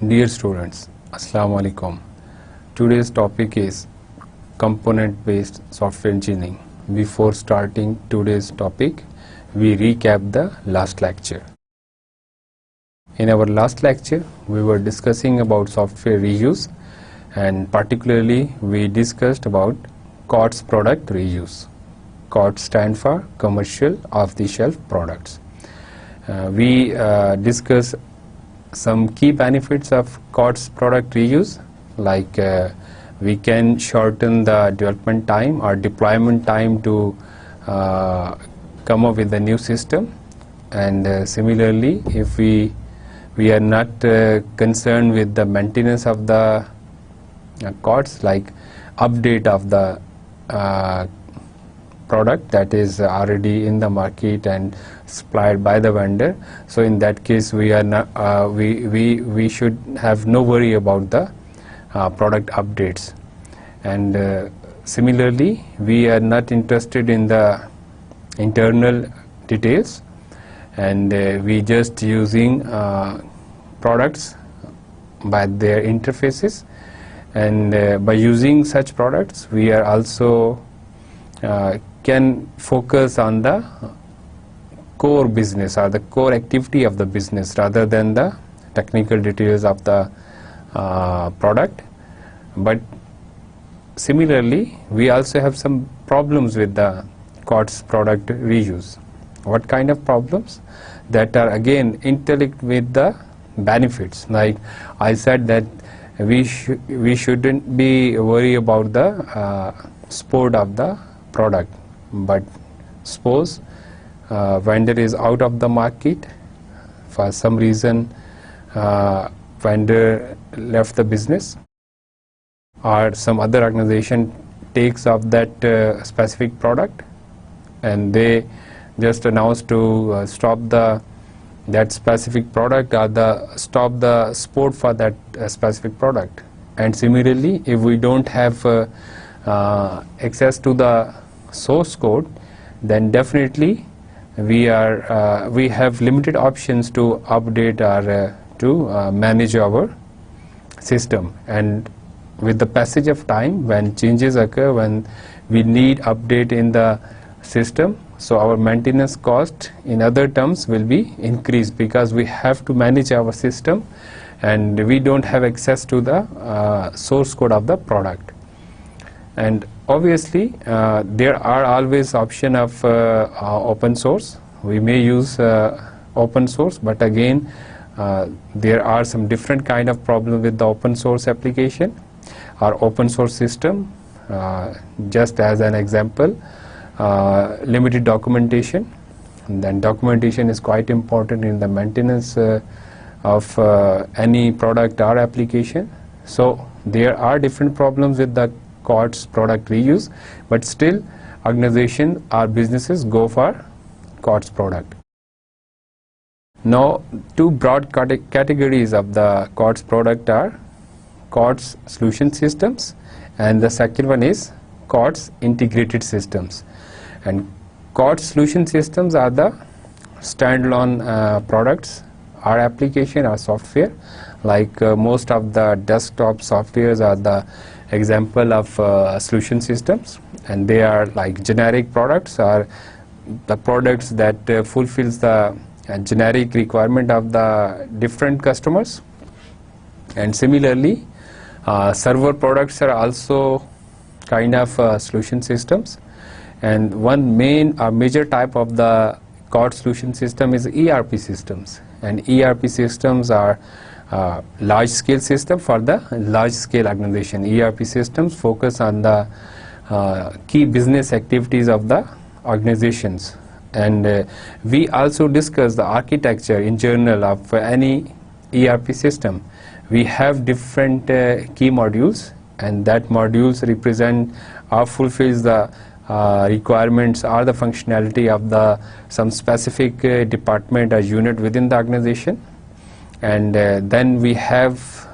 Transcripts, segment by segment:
Dear students, Assalamu alaikum. Today's topic is component-based software engineering. Before starting today's topic, we recap the last lecture. In our last lecture, we were discussing about software reuse, and particularly we discussed about COTS product reuse. COTS stand for commercial off-the-shelf products. We discussed some key benefits of COTS product reuse, like we can shorten the development time or deployment time to come up with a new system, and similarly, if we are not concerned with the maintenance of the COTS, like update of the product that is already in the market and supplied by the vendor, so in that case we are not we should have no worry about the product updates. And similarly, we are not interested in the internal details, and we just using products by their interfaces, and by using such products we are also can focus on the core business or the core activity of the business rather than the technical details of the product. But similarly, we also have some problems with the COTS product reuse. What kind of problems? That are again interlinked with the benefits. Like I said that we shouldn't be worried about the support of the product, but suppose vendor is out of the market for some reason, vendor left the business, or some other organization takes up that specific product, and they just announce to stop that specific product or stop the support for that specific product. And similarly, if we don't have access to the source code, then definitely we have limited options to update or to manage our system. And with the passage of time, when changes occur, when we need update in the system, so our maintenance cost in other terms will be increased, because we have to manage our system and we don't have access to the source code of the product. And obviously there are always option of open source. We may use open source, but again there are some different kind of problem with the open source application or open source system. Just as an example, limited documentation. And then documentation is quite important in the maintenance of any product or application. So there are different problems with the COTS product reuse, but still organizations or businesses go for COTS product. Now, two broad categories of the COTS product are COTS solution systems, and the second one is COTS integrated systems. And COTS solution systems are the standalone products or application or software, like most of the desktop softwares are the example of solution systems, and they are like generic products or the products that fulfills the generic requirement of the different customers. And similarly, server products are also kind of solution systems, and one major type of the COTS solution system is ERP systems. And ERP systems are large scale system for the large scale organization. ERP systems focus on the key business activities of the organizations. And we also discuss the architecture in general of any ERP system. We have different key modules, and that modules represent or fulfills the requirements or the functionality of some specific department or unit within the organization. And then we have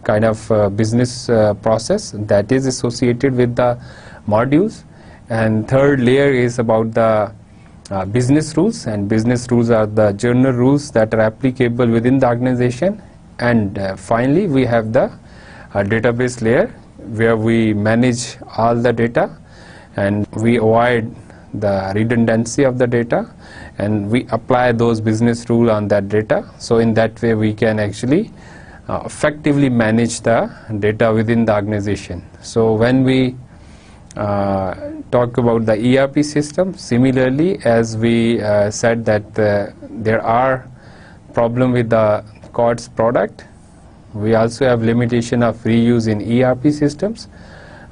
kind of business process that is associated with the modules. And third layer is about the business rules, and business rules are the general rules that are applicable within the organization, and finally we have the database layer, where we manage all the data and we avoid the redundancy of the data, and we apply those business rules on that data. So in that way we can actually effectively manage the data within the organization. So when we talk about the ERP system, similarly, as we said that there are problem with the COTS product, we also have limitation of reuse in ERP systems.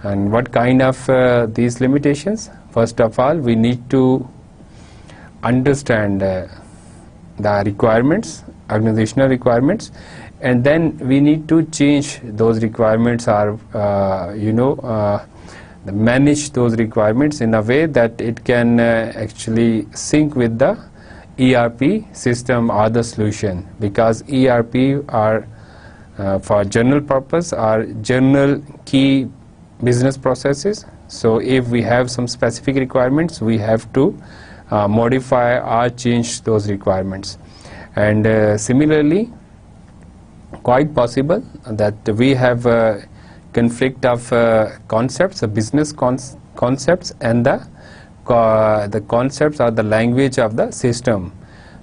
And what kind of these limitations? First of all, we need to understand the requirements, organizational requirements, and then we need to change those requirements, or manage those requirements in a way that it can actually sync with the ERP system or the solution, because ERP are for general purpose, are general key business processes. So if we have some specific requirements, we have to modify or change those requirements. And similarly, quite possible that we have a conflict of concepts, business concepts, and the concepts or the language of the system.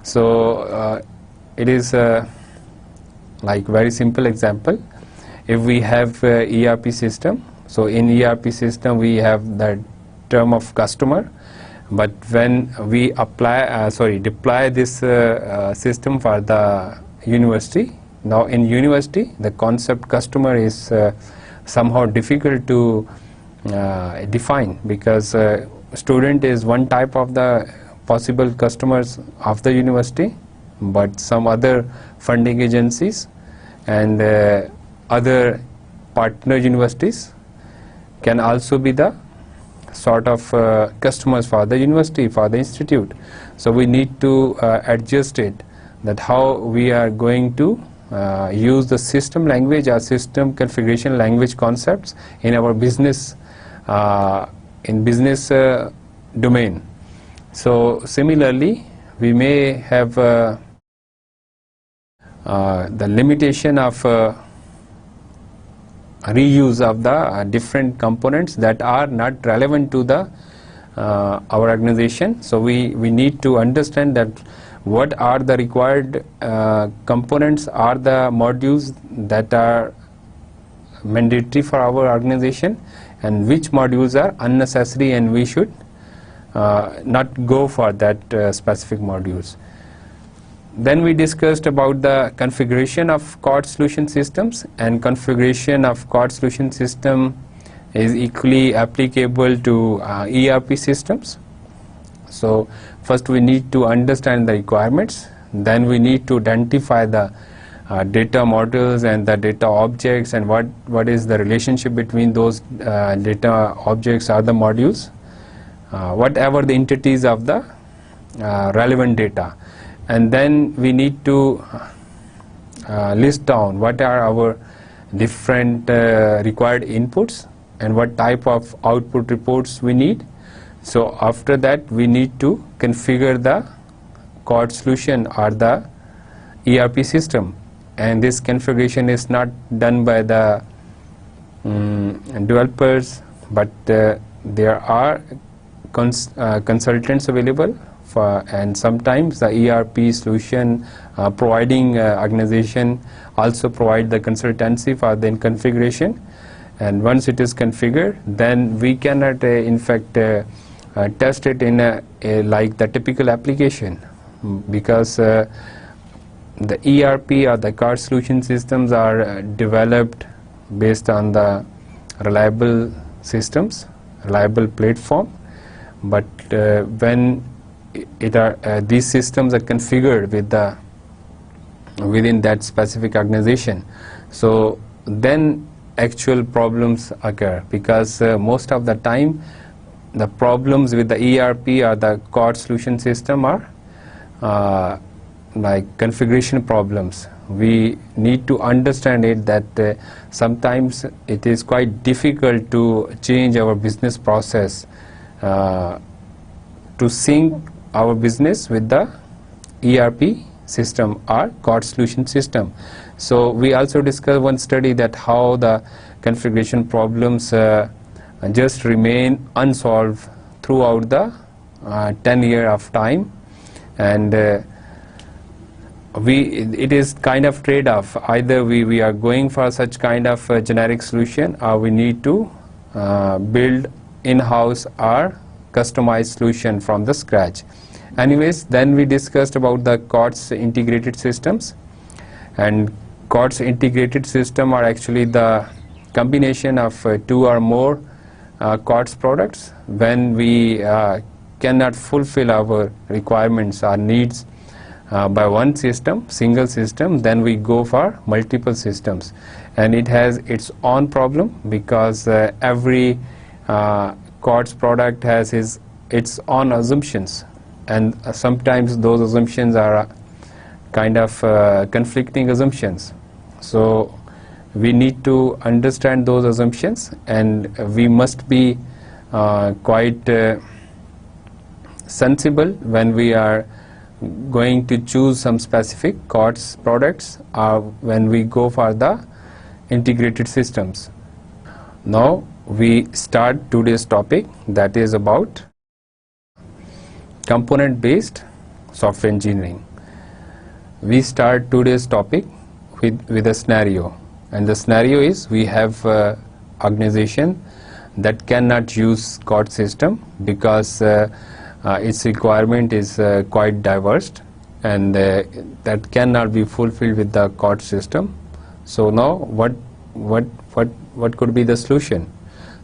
So it is like very simple example. If we have ERP system, so in ERP system we have the term of customer, but when we deploy this system for the university, now in university the concept customer is somehow difficult to define, because student is one type of the possible customers of the university, but some other funding agencies and other partner universities can also be the sort of customers for the university, for the institute. So we need to adjust it, that how we are going to use the system language or system configuration language concepts in our business domain. So similarly, we may have the limitation of reuse of the different components that are not relevant to the our organization. So we need to understand that what are the required components or the modules that are mandatory for our organization, and which modules are unnecessary and we should not go for that specific modules. Then we discussed about the configuration of COTS solution systems, and configuration of COTS solution system is equally applicable to ERP systems. So first we need to understand the requirements, then we need to identify the data models and the data objects, and what is the relationship between those data objects or the modules, whatever the entities of the relevant data. And then we need to list down what are our different required inputs and what type of output reports we need. So after that we need to configure the COTS solution or the ERP system, and this configuration is not done by the developers, but there are consultants available for, and sometimes the ERP solution providing organization also provide the consultancy for the configuration. And once it is configured, then we cannot in fact test it in like the typical application, because the ERP or the COTS solution systems are developed based on the reliable systems, reliable platform, but when these systems are configured within that specific organization, so then actual problems occur, because most of the time the problems with the ERP or the COTS solution system are like configuration problems. We need to understand it that sometimes it is quite difficult to change our business process to sync our business with the ERP system are COTS solution system. So we also discussed one study that how the configuration problems just remain unsolved throughout the 10 year of time, and it is kind of trade-off. Either we are going for such kind of generic solution, or we need to build in-house or customized solution from the scratch. Anyways, then we discussed about the COTS integrated systems, and COTS integrated system are actually the combination of two or more COTS products. When we cannot fulfill our requirements or needs by one system, single system, then we go for multiple systems, and it has its own problem because every COTS product has its own assumptions, and sometimes those assumptions are kind of conflicting assumptions. So we need to understand those assumptions, and we must be quite sensible when we are going to choose some specific COTS products or when we go for the integrated systems. Now we start today's topic, that is about component based software engineering. We start today's topic with a scenario, and the scenario is we have organization that cannot use COTS system because its requirement is quite diverse, and that cannot be fulfilled with the COTS system. So now what could be the solution?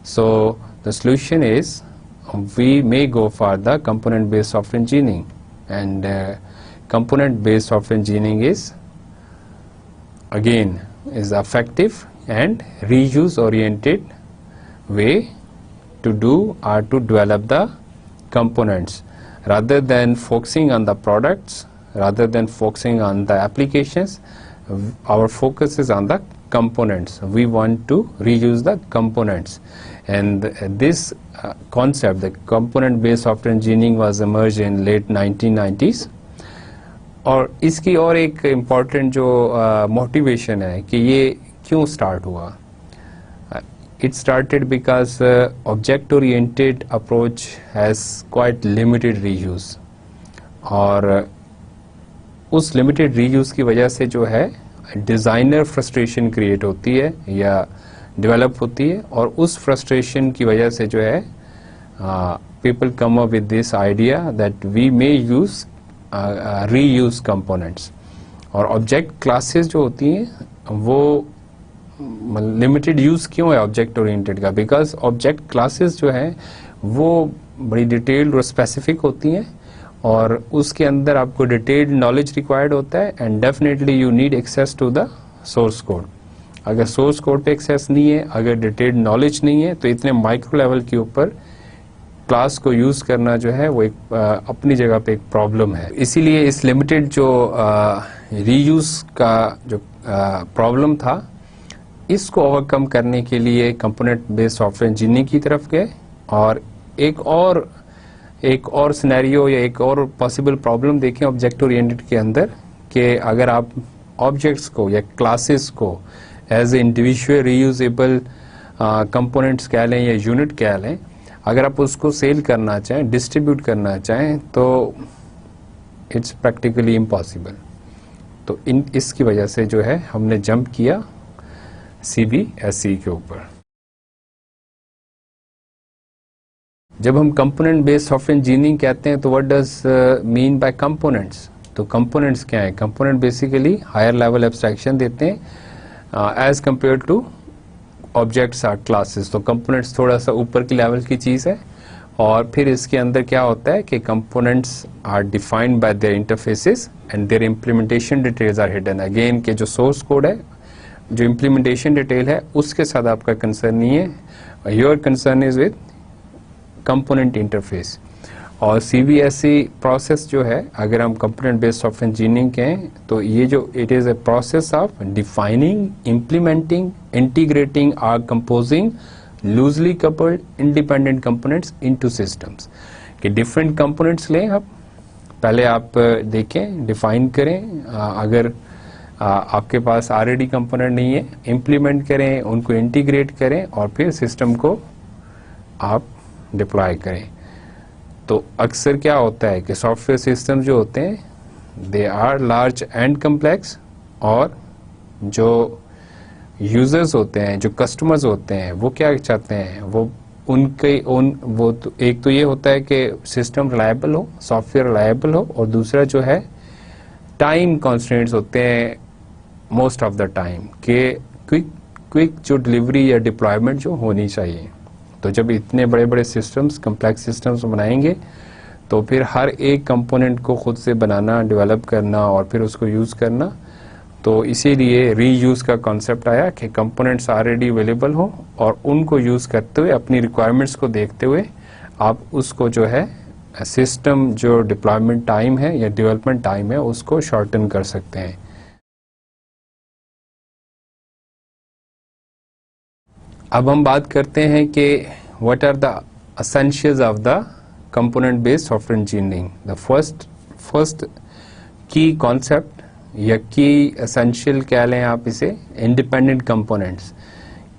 So the solution is we may go for the component based software engineering, and component based software engineering is again effective and reuse oriented way to do or to develop the components. Rather than focusing on the products, rather than focusing on the applications, our focus is on the components. We want to reuse the components, and this concept, the component based software engineering, was emerged in late 1990s. और इसकी और एक important जो motivation है कि ये क्यों start हुआ, it started because object oriented approach has quite limited reuse, और उस limited reuse की वजह से जो है डिज़ाइनर फ्रस्ट्रेशन क्रिएट होती है या डेवलप होती है, और उस फ्रस्ट्रेशन की वजह से जो है people come up with this idea that we may use reuse components. और ऑब्जेक्ट क्लासेस जो होती हैं वो लिमिटेड यूज़ क्यों है ऑब्जेक्ट ओरिएंटेड का? बिकॉज ऑब्जेक्ट क्लासेस जो है वो बड़ी डिटेल्ड और स्पेसिफिक होती हैं, और उसके अंदर आपको डिटेल्ड नॉलेज रिक्वायर्ड होता है, and definitely you need access to the source code. अगर सोर्स कोड पे एक्सेस नहीं है, अगर डिटेल्ड नॉलेज नहीं है, तो इतने माइक्रो लेवल के ऊपर क्लास को यूज़ करना जो है वो एक अपनी जगह पे एक प्रॉब्लम है. इसीलिए इस लिमिटेड जो रीयूज़ का जो प्रॉब्लम था, इसको ओवरकम करने के लिए कंपोनेंट बेस्ड सॉफ्टवेयर इंजीनियरिंग की तरफ गए, और एक और सिनेरियो या एक और पॉसिबल प्रॉब्लम देखें ऑब्जेक्ट ओरिएंटेड के अंदर, कि अगर आप ऑब्जेक्ट्स को या क्लासेस को as a individual reusable components कह लें या यूनिट कह लें, अगर आप उसको सेल करना चाहें, डिस्ट्रीब्यूट करना चाहें, तो इट्स प्रैक्टिकली इम्पॉसिबल. तो इसकी वजह से जो है हमने जंप किया CBSE के ऊपर. जब हम कंपोनेंट बेस्ड सॉफ्टवेयर इंजीनियरिंग कहते हैं तो what does mean by components? तो कंपोनेंट्स क्या है? Component basically higher level abstraction देते हैं as compare to objects are classes. तो कंपोनेंट्स थोड़ा सा ऊपर की लेवल की चीज़ है, और फिर इसके अंदर क्या होता है कि components are defined by their interfaces and their implementation details are hidden. Again के जो सोर्स कोड है, जो इम्प्लीमेंटेशन डिटेल है, उसके साथ आपका कंसर्न नहीं है. Your concern is with component interface. और CBSE प्रोसेस जो है, अगर हम कंपोनेंट बेस्ड सॉफ्टवेयर इंजीनियरिंग कहें, तो ये जो it is a process of defining, implementing, integrating और composing loosely coupled independent components into systems. कि डिफरेंट कंपोनेंट्स लें आप, पहले आप देखें, डिफाइन करें, अगर आपके पास ऑलरेडी कंपोनेंट नहीं है, इम्प्लीमेंट करें, उनको इंटीग्रेट करें और फिर सिस्टम को आप डिप्लॉय करें। तो अक्सर क्या होता है कि सॉफ्टवेयर सिस्टम जो होते हैं they are large and complex, और जो यूजर्स होते हैं, जो कस्टमर्स होते हैं, वो क्या चाहते हैं, वो तो एक तो ये होता है कि सिस्टम रिलायबल हो, सॉफ्टवेयर रिलायबल हो, और दूसरा जो है टाइम कॉन्स्टेंट्स होते हैं मोस्ट ऑफ द टाइम के क्विक जो डिलीवरी या डिप्लॉयमेंट जो होनी चाहिए। तो जब इतने बड़े बड़े सिस्टम्स, कम्प्लेक्स सिस्टम्स बनाएंगे तो फिर हर एक कंपोनेंट को खुद से बनाना, डेवलप करना और फिर उसको यूज़ करना, तो इसीलिए रीयूज़ का कॉन्सेप्ट आया कि कंपोनेंट्स ऑलरेडी अवेलेबल हो और उनको यूज़ करते हुए, अपनी रिक्वायरमेंट्स को देखते हुए आप उसको जो है सिस्टम जो डिप्लॉयमेंट टाइम है या डेवलपमेंट टाइम है उसको शॉर्टन कर सकते हैं। अब हम बात करते हैं कि what are the essentials of the component based software engineering. The first key concept या की एसेंशियल कह लें आप इसे, इंडिपेंडेंट कंपोनेंट्स।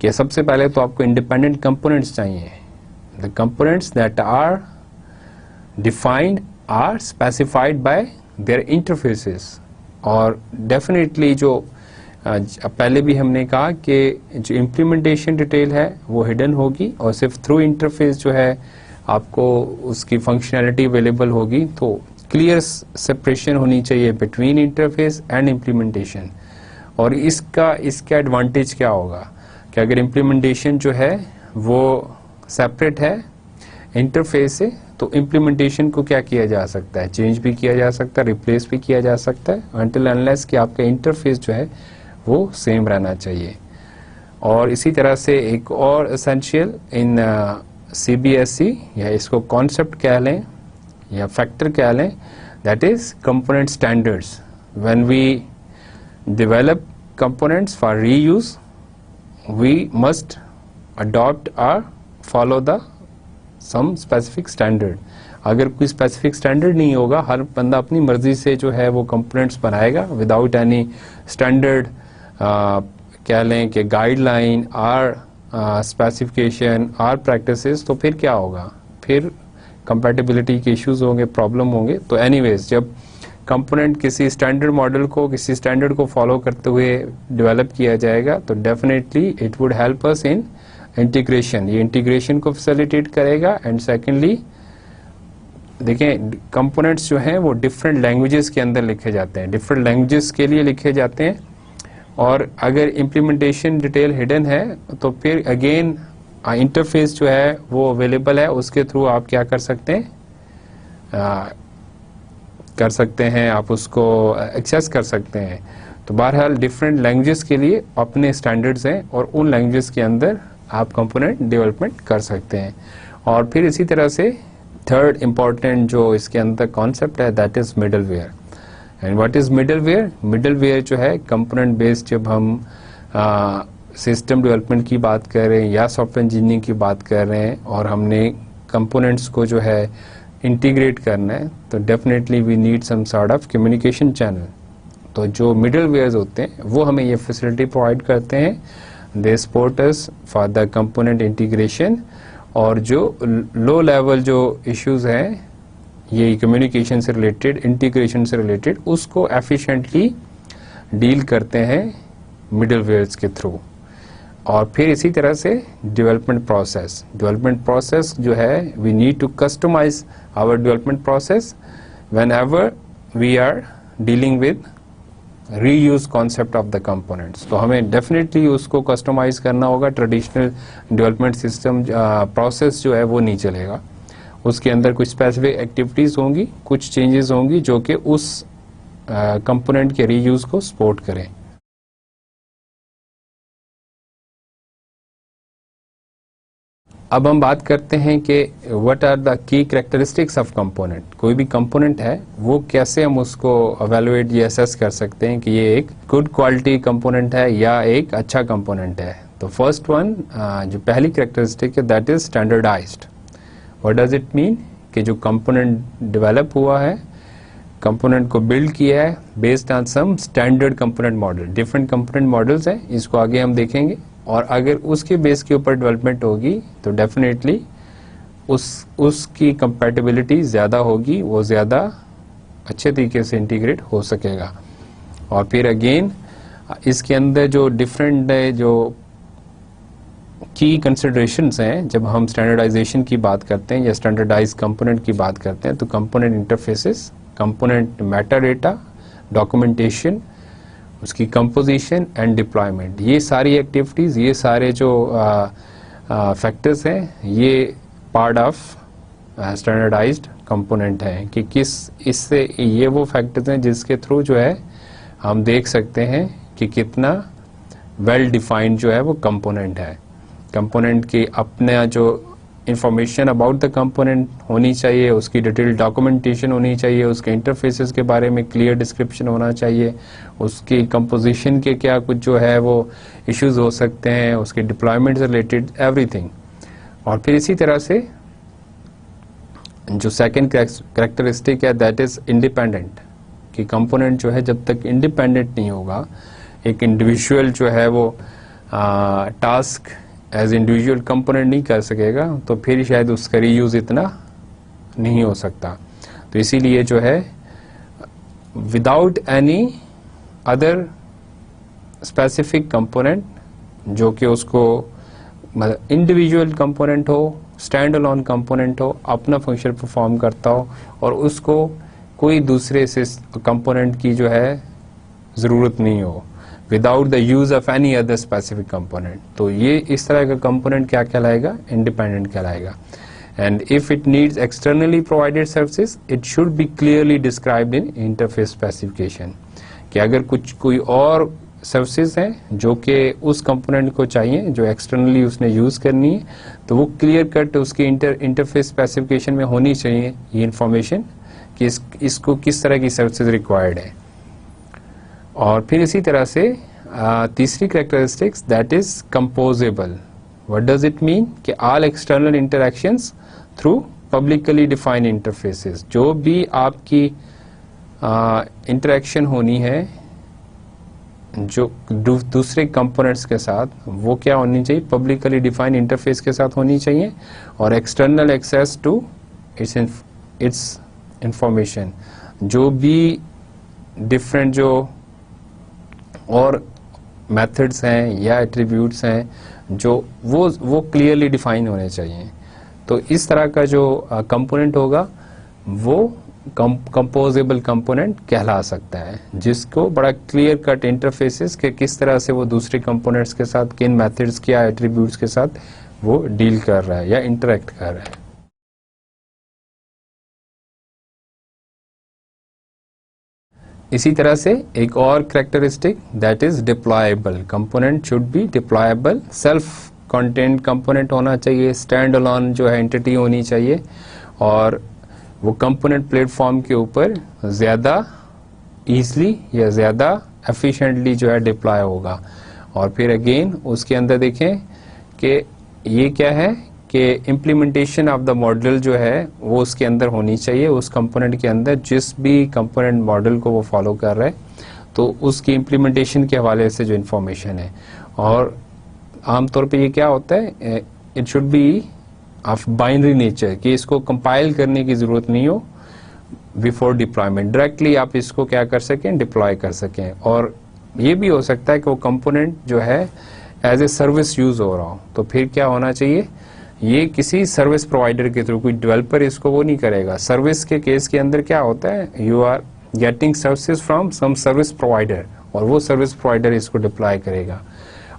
कि सबसे पहले तो आपको इंडिपेंडेंट कंपोनेंट्स चाहिए। The components that are defined are specified by their interfaces. और डेफिनेटली जो पहले भी हमने कहा कि जो इम्प्लीमेंटेशन डिटेल है वो हिडन होगी और सिर्फ थ्रू इंटरफेस जो है आपको उसकी फंक्शनैलिटी अवेलेबल होगी। तो क्लियर सेपरेशन होनी चाहिए बिटवीन इंटरफेस एंड इम्प्लीमेंटेशन। और इसका एडवांटेज क्या होगा कि अगर इम्प्लीमेंटेशन जो है वो सेपरेट है इंटरफेस से, तो इम्प्लीमेंटेशन को क्या किया जा सकता है, चेंज भी किया जा सकता है, रिप्लेस भी किया जा सकता है, अनटिल अनलेस कि आपका इंटरफेस जो है वो सेम रहना चाहिए। और इसी तरह से एक और एसेंशियल इन CBSE, या इसको कॉन्सेप्ट कह लें या फैक्टर कह लें, that is component standards. When we develop components for reuse we must adopt और follow the some specific standard. अगर कोई स्पेसिफिक स्टैंडर्ड नहीं होगा, हर बंदा अपनी मर्जी से जो है वो कंपोनेंट्स बनाएगा विदाउट एनी स्टैंडर्ड, कह लें कि गाइडलाइन और स्पेसिफिकेशन और प्रैक्टिसेस, तो फिर क्या होगा, फिर कंपैटिबिलिटी के इश्यूज होंगे, प्रॉब्लम होंगे। तो एनीवेज जब कंपोनेंट किसी स्टैंडर्ड मॉडल को, किसी स्टैंडर्ड को फॉलो करते हुए डेवलप किया जाएगा तो definitely it would help us in integration. ये इंटीग्रेशन को फैसिलिटेट करेगा। एंड सेकेंडली देखें, कंपोनेंट्स जो हैं वो डिफरेंट लैंग्वेजेस के अंदर लिखे जाते हैं, डिफरेंट लैंग्वेजेस के लिए लिखे जाते हैं। और अगर इम्प्लीमेंटेशन डिटेल हिडन है तो फिर अगेन इंटरफेस जो है वो अवेलेबल है, उसके थ्रू आप क्या कर सकते हैं, आप उसको एक्सेस कर सकते हैं। तो बहरहाल डिफरेंट लैंग्वेजेस के लिए अपने स्टैंडर्ड्स हैं और उन लैंग्वेजेस के अंदर आप कंपोनेंट डेवलपमेंट कर सकते हैं। और फिर इसी तरह से थर्ड इम्पॉर्टेंट जो इसके अंदर कॉन्सेप्ट है that is middleware. And what is middleware? Middleware जो है कंपोनेंट बेस्ड, जब हम सिस्टम डेवलपमेंट की बात कर रहे हैं या सॉफ्टवेयर इंजीनियरिंग की बात कर रहे हैं और हमने कंपोनेंट्स को जो है इंटीग्रेट करना है, तो definitely we need some sort of communication channel. तो जो मिडलवेयर्स होते हैं वो हमें ये फैसिलिटी प्रोवाइड करते हैं, they support us for the component integration. और जो लो लेवल जो इश्यूज हैं ये कम्युनिकेशन से रिलेटेड, इंटीग्रेशन से रिलेटेड, उसको एफिशिएंटली डील करते हैं मिडलवेयर्स के थ्रू। और फिर इसी तरह से डेवलपमेंट प्रोसेस जो है, we need to customise our development process whenever we are dealing with reuse concept of the components. तो हमें डेफिनेटली उसको कस्टमाइज करना होगा। ट्रेडिशनल डेवलपमेंट सिस्टम प्रोसेस जो है वो नहीं चलेगा, उसके अंदर कुछ स्पेसिफिक एक्टिविटीज होंगी, कुछ चेंजेस होंगी जो कि उस कंपोनेंट के रीयूज को सपोर्ट करें। अब हम बात करते हैं कि what are the key characteristics of component. कोई भी कंपोनेंट है वो कैसे हम उसको एवेलुएट या असेस कर सकते हैं कि ये एक गुड क्वालिटी कंपोनेंट है या एक अच्छा कंपोनेंट है। तो फर्स्ट वन, जो पहली कैरेक्टरिस्टिक है that is standardised. What does it mean? कि जो कंपोनेंट डेवलप हुआ है कंपोनेंट को बिल्ड किया है based on some standard component model. Different component models हैं, इसको आगे हम देखेंगे, और अगर उसके बेस के ऊपर डेवलपमेंट होगी तो डेफिनेटली उसकी कंपैटिबिलिटी ज़्यादा होगी, वो ज़्यादा अच्छे तरीके से इंटीग्रेट हो सकेगा। और फिर अगेन इसके अंदर जो डिफरेंट जो की कंसिडरेशंस हैं, जब हम स्टैंडर्डाइजेशन की बात करते हैं या स्टैंडर्डाइज कंपोनेंट की बात करते हैं, तो component interfaces, component Meta data, documentation, उसकी कंपोजिशन एंड डिप्लॉयमेंट, ये सारी एक्टिविटीज़, ये सारे जो फैक्टर्स हैं, ये पार्ट ऑफ स्टैंडर्डाइज्ड कंपोनेंट है कि किस इससे ये वो फैक्टर्स हैं जिसके थ्रू जो है हम देख सकते हैं कि कितना वेल डिफाइंड जो है वो कंपोनेंट है। कंपोनेंट की अपना जो इंफॉर्मेशन अबाउट द कंपोनेंट होनी चाहिए, उसकी डिटेल डॉक्यूमेंटेशन होनी चाहिए, उसके इंटरफेसेस के बारे में क्लियर डिस्क्रिप्शन होना चाहिए, उसकी कंपोजिशन के क्या कुछ जो है वो इश्यूज हो सकते हैं, उसके डिप्लॉयमेंट से रिलेटेड एवरीथिंग। और फिर इसी तरह से जो सेकंड कैरेक्टरिस्टिक है दैट इज इंडिपेंडेंट, कि कंपोनेंट जो है जब तक इंडिपेंडेंट नहीं होगा, एक इंडिविजुअल जो है वो टास्क एज इंडिविजुअल कंपोनेंट नहीं कर सकेगा, तो फिर शायद उसका रीयूज इतना नहीं हो सकता। तो इसीलिए जो है without any other specific component, जो कि उसको इंडिविजुअल कंपोनेंट हो, स्टैंड अलोन कंपोनेंट हो, अपना फंक्शन परफॉर्म करता हो, और उसको कोई दूसरे से कंपोनेंट की जो है ज़रूरत नहीं हो, without the use of any other specific component, तो ये इस तरह का कंपोनेंट क्या कहलाएगा? इंडिपेंडेंट कहलाएगा। And if it needs externally provided services, it should be clearly described in interface specification, कि अगर कोई और सर्विसेज हैं जो कि उस कंपोनेंट को चाहिए, जो एक्सटर्नली उसने यूज करनी है, तो वो क्लियर कट उसके इंटरफेस स्पेसिफिकेशन में होनी चाहिए ये इंफॉर्मेशन कि इसको किस तरह की सर्विसेज रिक्वायर्ड है। और फिर इसी तरह से तीसरी characteristics that is composable. What does it mean? कि all external interactions through publicly defined interfaces, जो भी आपकी इंटरैक्शन होनी है जो दूसरे कंपोनेंट्स के साथ, वो क्या होनी चाहिए? पब्लिकली डिफाइंड इंटरफेस के साथ होनी चाहिए, और external access to its information, जो भी डिफरेंट जो और मेथड्स हैं या एट्रीब्यूट्स हैं, जो वो क्लियरली डिफाइन होने चाहिए। तो इस तरह का जो कंपोनेंट होगा वो कंपोजेबल कंपोनेंट कहला सकता है, जिसको बड़ा क्लियर कट इंटरफेसेस के किस तरह से वो दूसरे कंपोनेंट्स के साथ, किन मेथड्स क्या एट्रीब्यूट्स के साथ वो डील कर रहा है या इंटरेक्ट कर रहा है। इसी तरह से एक और characteristic that is deployable. Component should be deployable, self content component होना चाहिए, स्टैंड अलोन जो है एंटिटी होनी चाहिए, और वो कंपोनेंट प्लेटफॉर्म के ऊपर ज़्यादा ईजली या ज़्यादा एफिशिएंटली जो है डिप्लॉय होगा। और फिर अगेन उसके अंदर देखें कि ये क्या है कि इम्प्लीमेंटेशन ऑफ द मॉडल जो है वो उसके अंदर होनी चाहिए, उस कंपोनेंट के अंदर जिस भी कंपोनेंट मॉडल को वो फॉलो कर रहा है, तो उसकी इम्प्लीमेंटेशन के हवाले से जो इन्फॉर्मेशन है। और आमतौर पे ये क्या होता है, it should be of binary nature, कि इसको कंपाइल करने की ज़रूरत नहीं हो बिफोर डिप्लॉयमेंट, डायरेक्टली आप इसको क्या कर सकें, डिप्लॉय कर सकें। और ये भी हो सकता है कि वो कंपोनेंट जो है एज ए सर्विस यूज़ हो रहा हो, तो फिर क्या होना चाहिए, ये किसी सर्विस प्रोवाइडर के थ्रू, कोई डेवलपर इसको वो नहीं करेगा। सर्विस के केस के अंदर क्या होता है, you are getting services from some service provider, और वो सर्विस प्रोवाइडर इसको डिप्लॉय करेगा।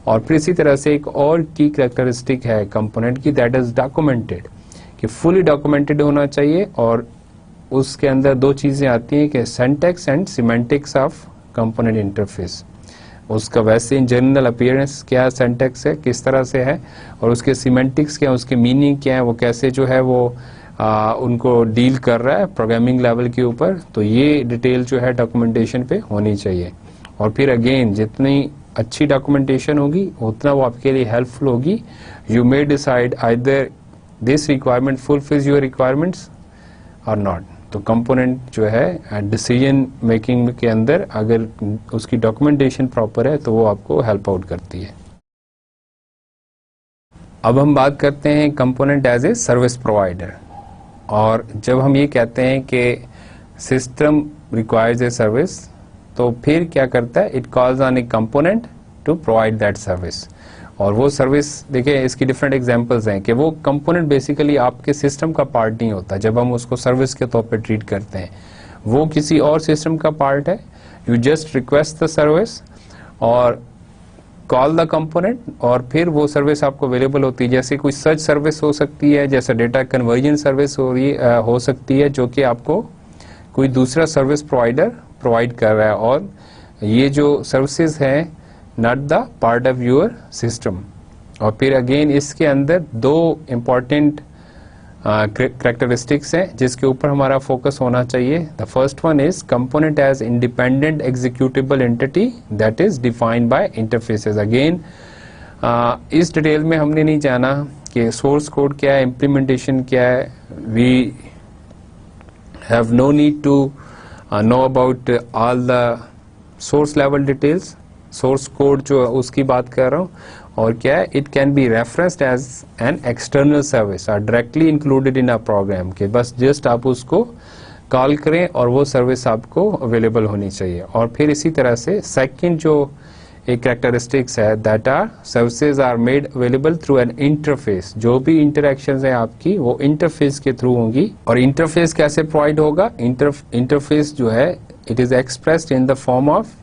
और फिर इसी तरह से एक और की कैरेक्टरिस्टिक है कंपोनेंट की, दैट इज डॉक्यूमेंटेड, कि फुली डॉक्यूमेंटेड होना चाहिए। और उसके अंदर दो चीज़ें आती हैं कि syntax and semantics of component interface, उसका वैसे इन जनरल अपीयरेंस क्या सिंटैक्स है, किस तरह से है, और उसके सिमेंटिक्स क्या है, उसके मीनिंग क्या है, वो कैसे जो है वो उनको डील कर रहा है प्रोग्रामिंग लेवल के ऊपर। तो ये डिटेल जो है डॉक्यूमेंटेशन पे होनी चाहिए। और फिर अगेन जितनी अच्छी डॉक्यूमेंटेशन होगी उतना वो आपके लिए हेल्पफुल होगी। You may decide either this requirement fulfils your requirements और नॉट। तो कंपोनेंट जो है डिसीजन मेकिंग के अंदर अगर उसकी डॉक्यूमेंटेशन प्रॉपर है तो वो आपको हेल्प आउट करती है। अब हम बात करते हैं component as a service provider. और जब हम ये कहते हैं कि सिस्टम रिक्वायर्स ए सर्विस, तो फिर क्या करता है, it calls on a component to provide that service. और वो सर्विस देखिए, इसकी डिफरेंट एग्जांपल्स हैं कि वो कंपोनेंट बेसिकली आपके सिस्टम का पार्ट नहीं होता जब हम उसको सर्विस के तौर पे ट्रीट करते हैं, वो किसी और सिस्टम का पार्ट है। You just request the service और कॉल द कंपोनेंट और फिर वो सर्विस आपको अवेलेबल होती है। जैसे कोई सर्च सर्विस हो सकती है, जैसे डेटा कन्वर्जन सर्विस हो सकती है, जो कि आपको कोई दूसरा सर्विस प्रोवाइडर प्रोवाइड कर रहा है, और ये जो सर्विसेज हैं not the part of your system. और फिर अगेन इसके अंदर दो इम्पॉर्टेंट कैरेक्टरिस्टिक्स हैं जिसके ऊपर हमारा फोकस होना चाहिए। The first one is component as independent executable entity that is defined by interfaces. Again इस डिटेल में हमने नहीं जाना कि सोर्स कोड क्या है, इम्प्लीमेंटेशन क्या है। We have no need to know about all the source level details. Source code जो उसकी बात कर रहा हूँ, और क्या है, it can be referenced as an external service or directly included in a program के बस जस्ट आप उसको कॉल करें और वो सर्विस आपको अवेलेबल होनी चाहिए। और फिर इसी तरह से सेकंड जो एक कैरेक्टरिस्टिक्स है, that are services are made available through an interface. जो भी इंटरेक्शंस हैं आपकी वो इंटरफेस के थ्रू होंगी। और इंटरफेस कैसे प्रोवाइड होगा, इंटरफेस जो है it is expressed in the form of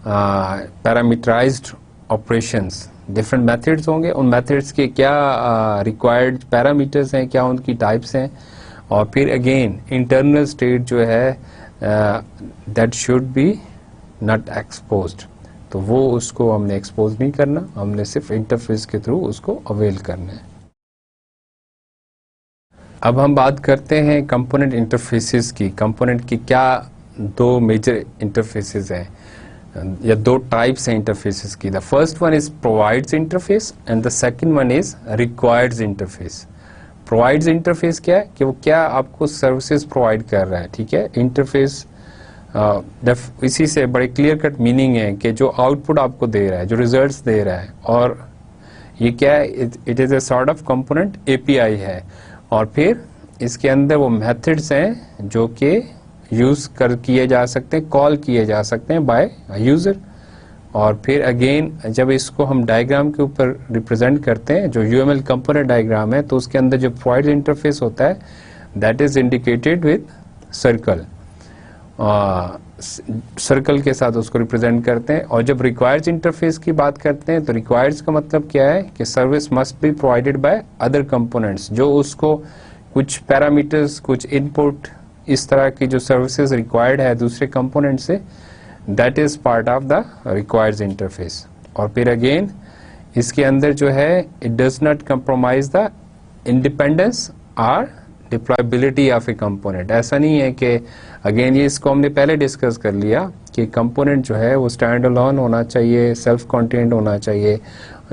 parameterized operations. Different methods होंगे, उन मेथड्स के क्या रिक्वायर्ड पैरामीटर्स हैं, क्या उनकी टाइप्स हैं। और फिर अगेन इंटरनल स्टेट जो है that should be not exposed, तो वो उसको हमने एक्सपोज नहीं करना, हमने सिर्फ इंटरफेस के थ्रू उसको अवेल करना है। अब हम बात करते हैं कंपोनेंट इंटरफेसेस की। कंपोनेंट की क्या दो मेजर इंटरफेसेस हैं या दो टाइप्स हैं इंटरफेसेस की। The first one is provides interface and the second one is requireds interface. Provides interface क्या है कि वो क्या आपको सर्विसेज प्रोवाइड कर रहा है, ठीक है। इंटरफेस इसी से बड़े क्लियर कट मीनिंग है कि जो आउटपुट आपको दे रहा है, जो रिजल्ट्स दे रहा है, और ये क्या है, it is a sort of component API है। और फिर इसके अंदर वो मेथड्स हैं जो कि यूज कर किए जा सकते हैं, कॉल किए जा सकते हैं बाय यूजर। और फिर अगेन जब इसको हम डायग्राम के ऊपर रिप्रेजेंट करते हैं, जो यूएमएल कंपोनेंट डायग्राम है, तो उसके अंदर जो प्रोवाइड इंटरफेस होता है that is indicated with circle. Circle के साथ उसको रिप्रेजेंट करते हैं। और जब रिक्वायर्स इंटरफेस की बात करते हैं तो रिक्वायर्स का मतलब क्या है कि service must be provided by other components, जो उसको कुछ पैरामीटर्स, कुछ इनपुट, इस तरह की जो सर्विसेज रिक्वायर्ड है दूसरे कंपोनेंट से, that is part of the requires interface. और फिर अगेन इसके अंदर जो है it does not compromise the independence और डिप्लॉयबिलिटी ऑफ ए कंपोनेंट। ऐसा नहीं है कि अगेन ये इसको हमने पहले डिस्कस कर लिया कि कंपोनेंट जो है वो स्टैंड अलोन होना चाहिए, सेल्फ कंटेंट होना चाहिए,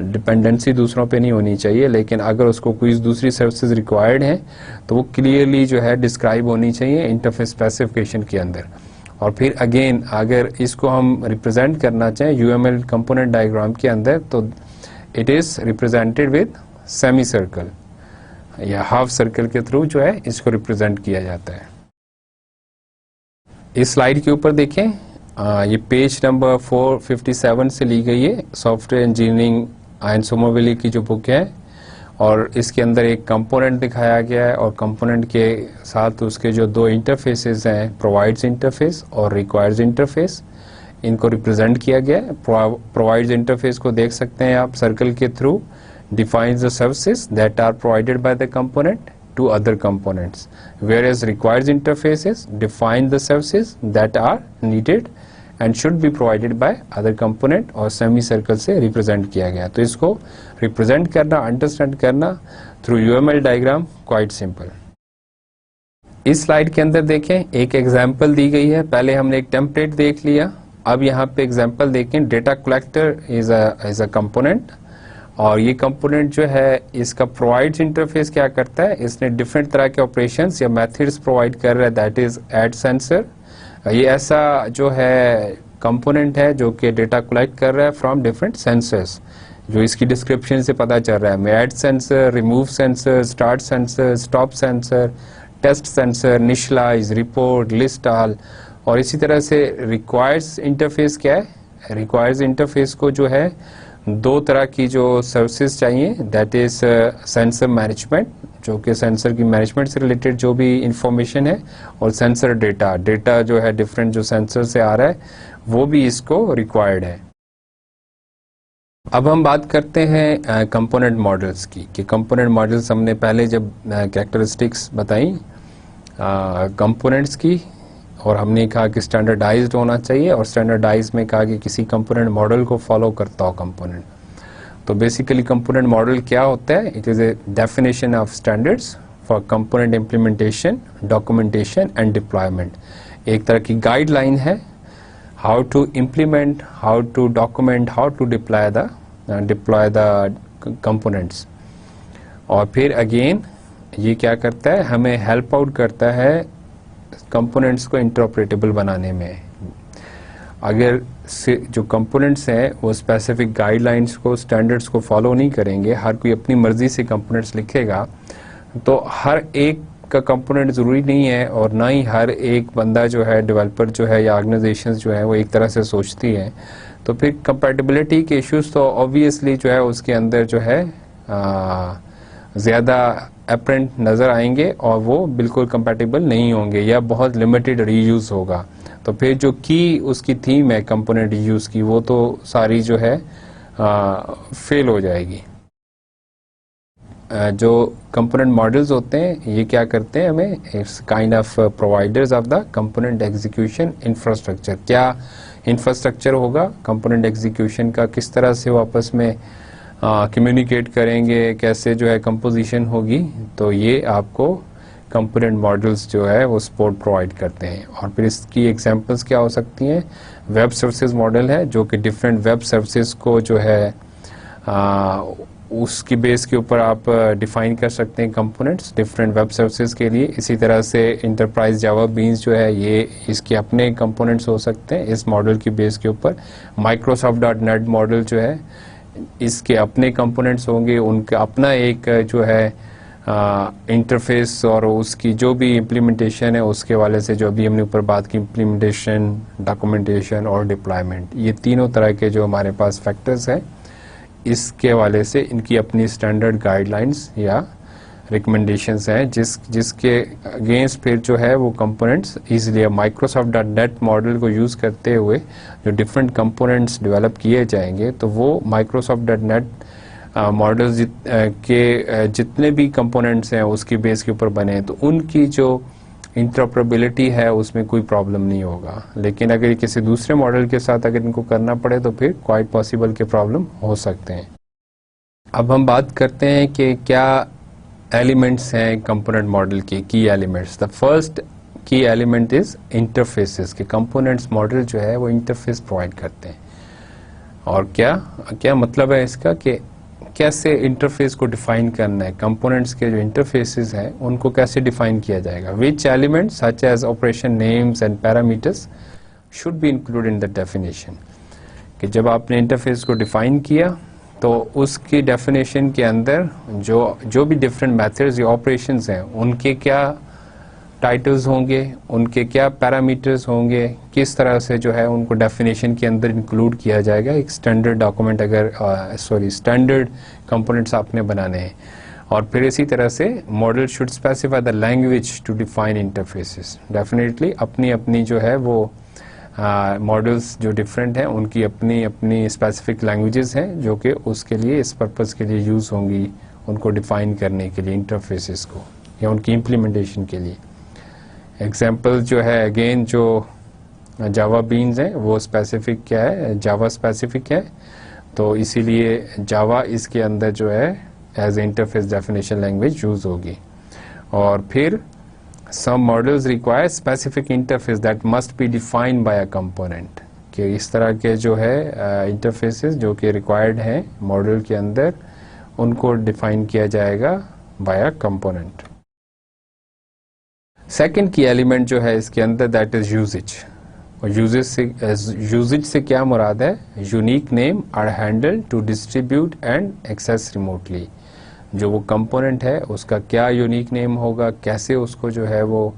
डिपेंडेंसी दूसरों पे नहीं होनी चाहिए। लेकिन अगर उसको कोई दूसरी सर्विसेज रिक्वायर्ड हैं तो वो क्लियरली जो है डिस्क्राइब होनी चाहिए इंटरफेस स्पेसिफिकेशन के अंदर। और फिर अगेन अगर इसको हम रिप्रेजेंट करना चाहें यूएमएल कंपोनेंट डायग्राम के अंदर, तो it is represented with semi circle या हाफ सर्कल के थ्रू जो है इसको रिप्रेजेंट किया जाता है। इस स्लाइड के ऊपर देखें, ये पेज नंबर 457 से ली गई है, सॉफ्टवेयर इंजीनियरिंग आयन सोमोविली की जो बुक है। और इसके अंदर एक कंपोनेंट दिखाया गया है और कंपोनेंट के साथ उसके जो दो इंटरफेसेस हैं, प्रोवाइड्स इंटरफेस और रिक्वायर्स इंटरफेस, इनको रिप्रेजेंट किया गया है। प्रोवाइड्स इंटरफेस को देख सकते हैं आप सर्कल के through, defines the services that are provided by the component to other components, whereas requires interfaces define the services that are needed and should be provided by other component, और semi circle से represent किया गया। तो इसको represent करना, understand करना through UML diagram quite simple। इस slide के अंदर देखें, एक एग्जाम्पल दी गई है। पहले हमने एक टेम्पलेट देख लिया, अब यहाँ पे एग्जाम्पल देखें। Data collector is a component और ये कंपोनेंट जो है इसका प्रोवाइड्स इंटरफेस क्या करता है, इसने डिफरेंट तरह के ऑपरेशंस या मेथड्स प्रोवाइड कर रहा है, दैट इज ऐड सेंसर। ये ऐसा जो है कंपोनेंट है जो कि डेटा कलेक्ट कर रहा है फ्रॉम डिफरेंट सेंसर्स, जो इसकी डिस्क्रिप्शन से पता चल रहा है। मैं add sensor, remove sensor, start sensor, stop sensor, test sensor, initialize, report, list all. और इसी तरह से रिक्वायर्स इंटरफेस क्या है, रिक्वायर्स इंटरफेस को जो है दो तरह की जो सर्विसेज चाहिए, दैट इज सेंसर मैनेजमेंट, जो कि सेंसर की मैनेजमेंट से रिलेटेड जो भी इंफॉर्मेशन है, और सेंसर डेटा, डेटा जो है डिफरेंट जो सेंसर से आ रहा है वो भी इसको रिक्वायर्ड है। अब हम बात करते हैं कंपोनेंट मॉडल्स की, कि कंपोनेंट मॉडल्स हमने पहले जब कैरेक्टरिस्टिक्स बताई कंपोनेंट्स की, और हमने कहा कि स्टैंडर्डाइज्ड होना चाहिए, और स्टैंडर्डाइज में कहा कि किसी कंपोनेंट मॉडल को फॉलो करता हो कंपोनेंट। तो बेसिकली कंपोनेंट मॉडल क्या होता है, it is a definition of standards for component implementation, documentation and deployment. एक तरह की गाइडलाइन है how to implement, how to document, how to deploy the components. और फिर अगेन ये क्या करता है, हमें हेल्प आउट करता है कंपोनेंट्स को इंटरप्रेटेबल बनाने में। अगर जो कंपोनेंट्स हैं वो स्पेसिफिक गाइडलाइंस को, स्टैंडर्ड्स को फॉलो नहीं करेंगे, हर कोई अपनी मर्जी से कंपोनेंट्स लिखेगा, तो हर एक का कंपोनेंट ज़रूरी नहीं है, और ना ही हर एक बंदा जो है, डेवलपर जो है या ऑर्गेनाइजेशंस जो है वो एक तरह से सोचती है। तो फिर कंपैटिबिलिटी के इश्यूज तो ऑब्वियसली जो है उसके अंदर जो है ज़्यादा अपरेंट नज़र आएंगे, और वो बिल्कुल कंपैटिबल नहीं होंगे या बहुत लिमिटेड रीयूज़ होगा। तो फिर जो की उसकी थीम है कंपोनेंट रीयूज़ की, वो तो सारी जो है फेल हो जाएगी। जो कंपोनेंट मॉडल्स होते हैं ये क्या करते हैं, हमें it's kind of providers of the component execution infrastructure. क्या इंफ्रास्ट्रक्चर होगा कंपोनेंट एग्जीक्यूशन का, किस तरह से वो आपस में कम्युनिकेट करेंगे, कैसे जो है कंपोजिशन होगी, तो ये आपको कंपोनेंट मॉडल्स जो है वो सपोर्ट प्रोवाइड करते हैं। और फिर इसकी एग्जांपल्स क्या हो सकती हैं, वेब सर्विसेज मॉडल है जो कि डिफरेंट वेब सर्विसेज को जो है उसकी बेस के ऊपर आप डिफाइन कर सकते हैं कंपोनेंट्स डिफरेंट वेब सर्विसेज के लिए। इसी तरह से इंटरप्राइज जावा बीन्स जो है ये इसके अपने कंपोनेंट्स हो सकते हैं इस मॉडल की बेस के ऊपर। माइक्रोसॉफ्ट.नेट मॉडल जो है इसके अपने कंपोनेंट्स होंगे, उनका अपना एक जो है इंटरफेस और उसकी जो भी इम्प्लीमेंटेशन है उसके वाले से, जो अभी हमने ऊपर बात की, इम्प्लीमेंटेशन, डॉक्यूमेंटेशन और डिप्लॉयमेंट, ये तीनों तरह के जो हमारे पास फैक्टर्स हैं, इसके वाले से इनकी अपनी स्टैंडर्ड गाइडलाइंस या रिकमेंडेशंस हैं जिसके अगेंस्ट फिर जो है वो कंपोनेंट्स इजीली माइक्रोसॉफ्ट.नेट मॉडल को यूज़ करते हुए जो डिफरेंट कंपोनेंट्स डेवलप किए जाएंगे, तो वो माइक्रोसॉफ्ट.नेट मॉडल्स के जितने भी कंपोनेंट्स हैं उसकी बेस के ऊपर बने, तो उनकी जो इंटरऑपरेबिलिटी है उसमें कोई प्रॉब्लम नहीं होगा। लेकिन अगर किसी दूसरे मॉडल के साथ अगर इनको करना पड़े तो फिर क्वाइट पॉसिबल के प्रॉब्लम हो सकते हैं। अब हम बात करते हैं कि क्या एलिमेंट्स हैं कंपोनेंट मॉडल के, की एलिमेंट्स। द फर्स्ट की एलिमेंट इज इंटरफेसेस के। कंपोनेंट्स मॉडल जो है वो इंटरफेस प्रोवाइड करते हैं। और क्या मतलब है इसका, कि कैसे इंटरफेस को डिफाइन करना है, कंपोनेंट्स के जो इंटरफेसेस हैं उनको कैसे डिफाइन किया जाएगा। Which elements such as operation names and parameters should be include in the definition. कि जब आपने इंटरफेस को डिफाइन किया तो उसकी डेफिनेशन के अंदर जो भी डिफरेंट मेथड्स या ऑपरेशंस हैं उनके क्या टाइटल्स होंगे, उनके क्या पैरामीटर्स होंगे, किस तरह से जो है उनको डेफिनेशन के अंदर इंक्लूड किया जाएगा। एक स्टैंडर्ड डॉक्यूमेंट स्टैंडर्ड कंपोनेंट्स आपने बनाने हैं। और फिर इसी तरह से model should specify the language to define interfaces. Definitely अपनी अपनी जो है वो मॉडल्स जो डिफरेंट हैं उनकी अपनी अपनी स्पेसिफिक लैंग्वेजेस हैं जो कि उसके लिए, इस पर्पज़ के लिए यूज़ होंगी, उनको डिफाइन करने के लिए इंटरफेसेस को या उनकी इम्प्लीमेंटेशन के लिए। एग्जाम्पल जो है अगेन जो जावा बीन्स हैं वो स्पेसिफिक क्या है, जावा स्पेसिफिक है, तो इसीलिए जावा इसके अंदर जो है as interface definition language use होगी। और फिर some models require specific interface that must be defined by a component। कि इस तरह के जो है इंटरफेसेस जो कि रिक्वायर्ड हैं मॉडल के अंदर उनको डिफाइन किया जाएगा by component. Second key element जो है इसके अंदर दैट इज यूजेज। और यूजेज से क्या मुराद है? Unique name or handle to distribute and access remotely. जो वो कंपोनेंट है उसका क्या यूनिक नेम होगा, कैसे उसको जो है वो